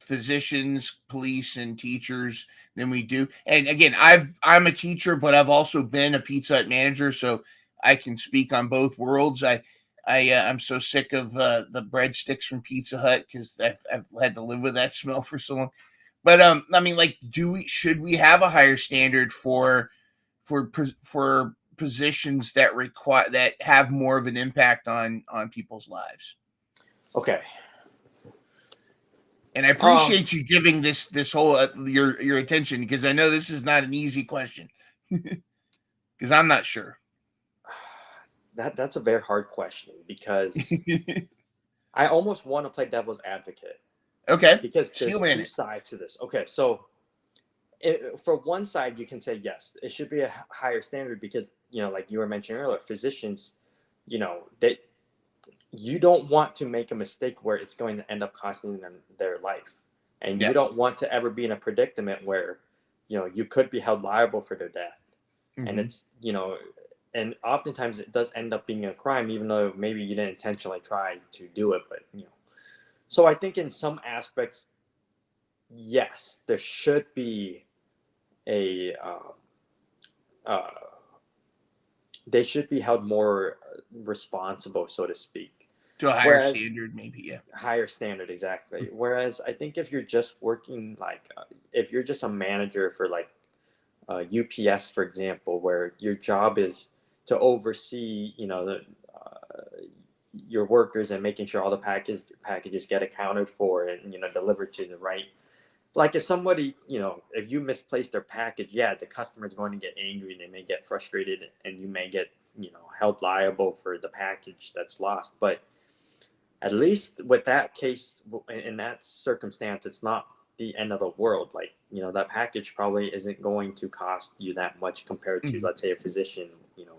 physicians, police, and teachers than we do? And again, I'm a teacher, but I've also been a Pizza Hut manager, so I can speak on both worlds. I'm so sick of the breadsticks from Pizza Hut because I've had to live with that smell for so long. But I mean, like, should we have a higher standard for positions that have more of an impact on people's lives? okay. And I Um, appreciate you giving this whole your attention, because I know this is not an easy question because I'm not sure. that's a very hard question, because I almost want to play devil's advocate, Okay, because there's steelman two it. sides to this. Okay, so for one side, you can say yes, it should be a higher standard, because like you were mentioning earlier, physicians, they you don't want to make a mistake where it's going to end up costing them their life, and you Yeah. don't want to ever be in a predicament where you could be held liable for their death. And Hmm. it's and oftentimes it does end up being a crime, even though maybe you didn't intentionally try to do it, but so I think in some aspects, yes, there should be a, uh, they should be held more responsible, so to speak. To a higher standard, maybe, yeah. Higher standard, exactly. Whereas I think if you're just working if you're just a manager for UPS, for example, where your job is to oversee, your workers and making sure all the packages get accounted for and delivered to the right. Like if somebody, if you misplace their package, yeah, the customer is going to get angry. They may get frustrated, and you may get held liable for the package that's lost. But at least with that case, in that circumstance, it's not the end of the world. Like, that package probably isn't going to cost you that much compared to, let's say, a physician,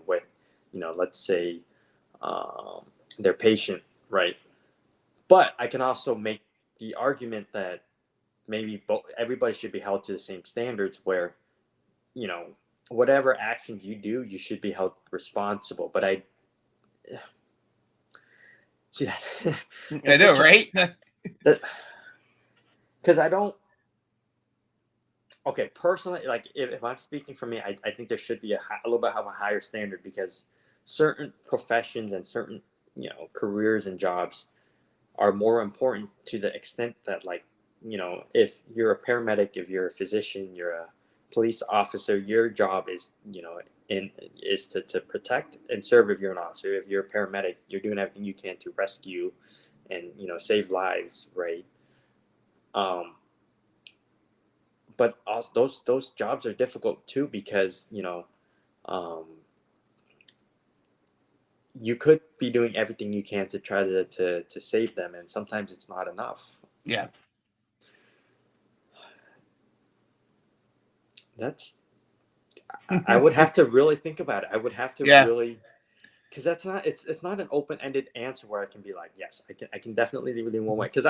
with, let's say, their patient, right? But I can also make the argument that maybe everybody should be held to the same standards where, whatever actions you do, you should be held responsible. But I see that. I know, right? Because I don't. Okay, personally, like if I'm speaking for me, I think there should be a little bit of a higher standard, because certain professions and certain careers and jobs are more important to the extent that, like, if you're a paramedic, if you're a physician, you're a police officer, your job is is to protect and serve. If you're an officer, if you're a paramedic, you're doing everything you can to rescue and save lives, right? But also those jobs are difficult too, because you could be doing everything you can to try to save them, and sometimes it's not enough. Yeah. I would have to really think about it. I would have to really, because it's not an open-ended answer where I can be like, yes, I can definitely lean one way, because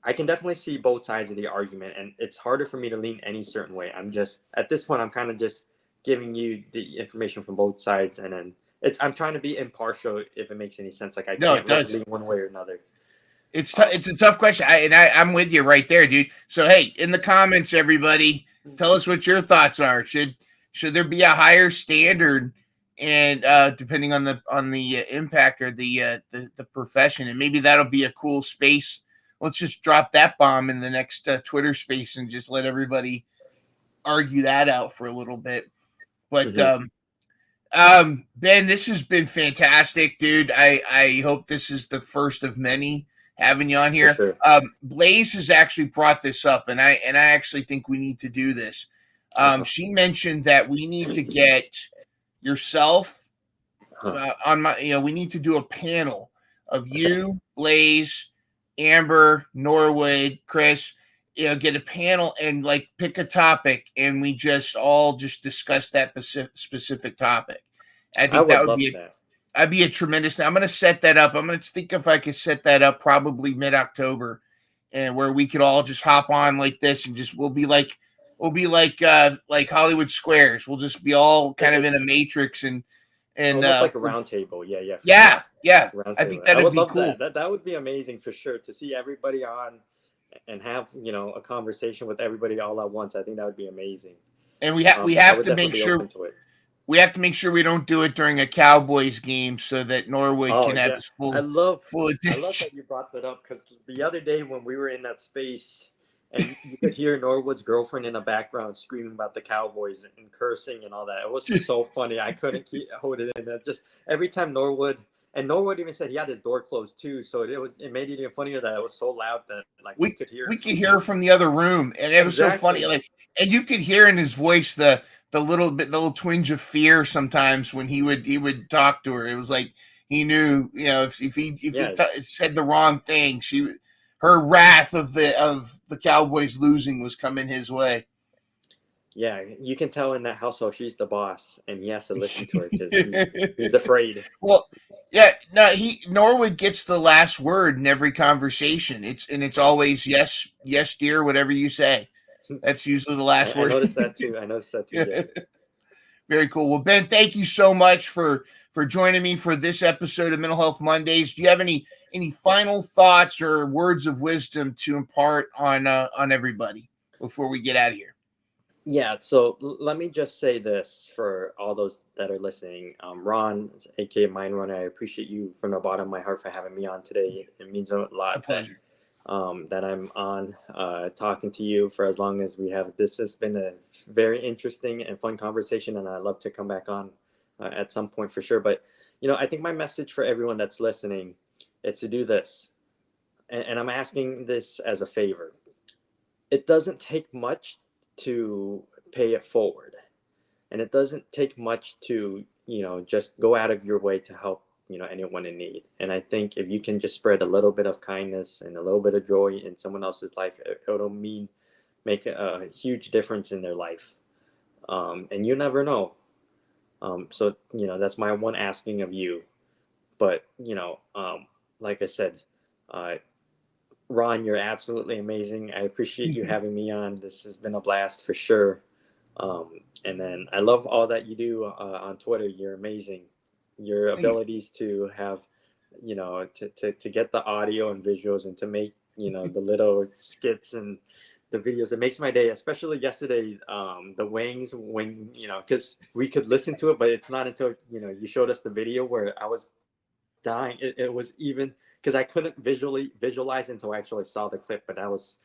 I can definitely see both sides of the argument, and it's harder for me to lean any certain way. I'm just, at this point, I'm kind of just giving you the information from both sides, and then I'm trying to be impartial, if it makes any sense. Like, I can't really lean one way or another. It's a tough question. I'm with you right there, dude. So, hey, in the comments, everybody, tell us what your thoughts are. Should there be a higher standard, and depending on the impact or the profession, and maybe that'll be a cool space. Let's just drop that bomb in the next Twitter space and just let everybody argue that out for a little bit. But Ben, this has been fantastic, dude. I hope this is the first of many having you on here. Sure. Blaze has actually brought this up, and I actually think we need to do this. She mentioned that we need to get yourself on my. We need to do a panel of you, Blaze, Amber, Norwood, Chris. Get a panel and pick a topic, and we just all discuss that specific topic. I think that would be that'd be a tremendous thing. I'm going to set that up. I'm going to think if I could set that up probably mid-October, and where we could all just hop on like this, and we'll be like Hollywood Squares. We'll just be all kind of in a matrix and like a round table. Yeah. I think that would be cool. That would be amazing for sure, to see everybody on and have a conversation with everybody all at once. I think that would be amazing. And we have to make sure we don't do it during a Cowboys game, so that Norwood can have his full attention. I love that you brought that up, because the other day when we were in that space, and you could hear Norwood's girlfriend in the background screaming about the Cowboys and cursing and all that. It was so funny. I couldn't hold it in. Just every time Norwood even said he had his door closed too, so it made it even funnier that it was so loud that we could hear. We could hear from the other room, and it was so funny. And you could hear in his voice the little twinge of fear sometimes when he would talk to her. It was like he knew, if he said the wrong thing, her wrath of the Cowboys losing was coming his way. Yeah, you can tell in that household she's the boss, and he has to listen to her because he's afraid. Well, yeah, no, Norwood gets the last word in every conversation. It's always yes, dear, whatever you say. That's usually the last word. I noticed that too. Yeah. Very cool. Well, Ben, thank you so much for joining me for this episode of Mental Health Mondays. Do you have any final thoughts or words of wisdom to impart on everybody before we get out of here? Yeah, so let me just say this for all those that are listening. Ron, aka Mind Runner, I appreciate you from the bottom of my heart for having me on today. It means a A lot pleasure. that I'm on talking to you for as long as we have. This has been a very interesting and fun conversation, and I'd love to come back on at some point for sure. But, I think my message for everyone that's listening is to do this. And I'm asking this as a favor. It doesn't take much to pay it forward, and it doesn't take much to just go out of your way to help anyone in need. And I think if you can just spread a little bit of kindness and a little bit of joy in someone else's life, it'll make a huge difference in their life. And you never know. So that's my one asking of you. But like I said, uh, Ron, you're absolutely amazing. I appreciate you having me on. This has been a blast for sure. And then I love all that you do on Twitter. You're amazing. Your Thank you. abilities to have, to get the audio and visuals and to make, the little skits and the videos. It makes my day, especially yesterday, the wings when, because we could listen to it, but it's not until, you showed us the video where I was dying. It was even because I couldn't visually visualize until I actually saw the clip, but that was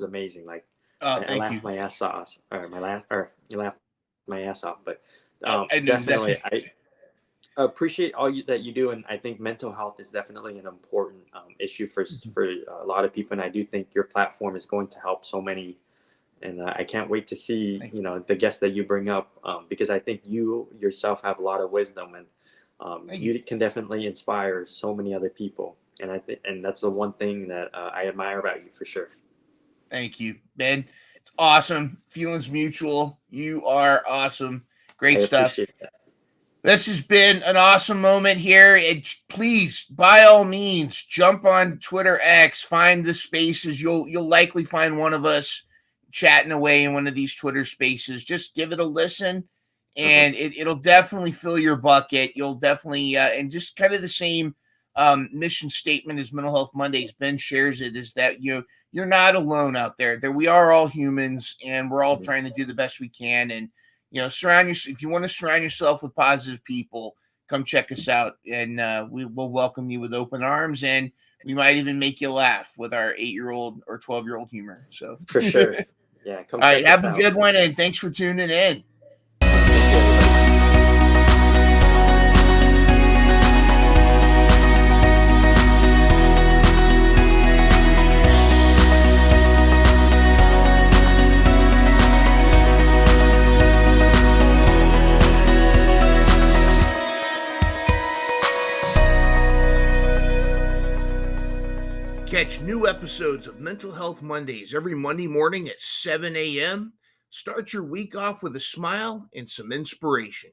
amazing. Like Oh, I thank you. laughed my ass off, or you laughed my ass off. But I know definitely, exactly. I appreciate all that you do, and I think mental health is definitely an important issue for a lot of people. And I do think your platform is going to help so many. And I can't wait to see Thank you. the guests that you bring up because I think you yourself have a lot of wisdom, and Thank you. you can definitely inspire so many other people. And I think, and that's the one thing that I admire about you for sure. Thank you, Ben. It's awesome. Feelings mutual. You are awesome. I Great stuff. appreciate that. This has been an awesome moment here. Please, by all means, jump on Twitter X, find the spaces. You'll likely find one of us chatting away in one of these Twitter spaces. Just give it a listen, Uh-huh. and it'll definitely fill your bucket. You'll definitely and just kind of the same mission statement as Mental Health Mondays. Ben shares it is that you're not alone out there. That we are all humans, and we're all Mhm. trying to do the best we can. And surround yourself. If you want to surround yourself with positive people, come check us out, and we will welcome you with open arms, and we might even make you laugh with our 8-year-old or 12-year-old humor. So, For all sure. Yeah, come right, check us have a out. good one, and thanks for tuning in. Thank you, everybody. Catch new episodes of Mental Health Mondays every Monday morning at 7 a.m. Start your week off with a smile and some inspiration.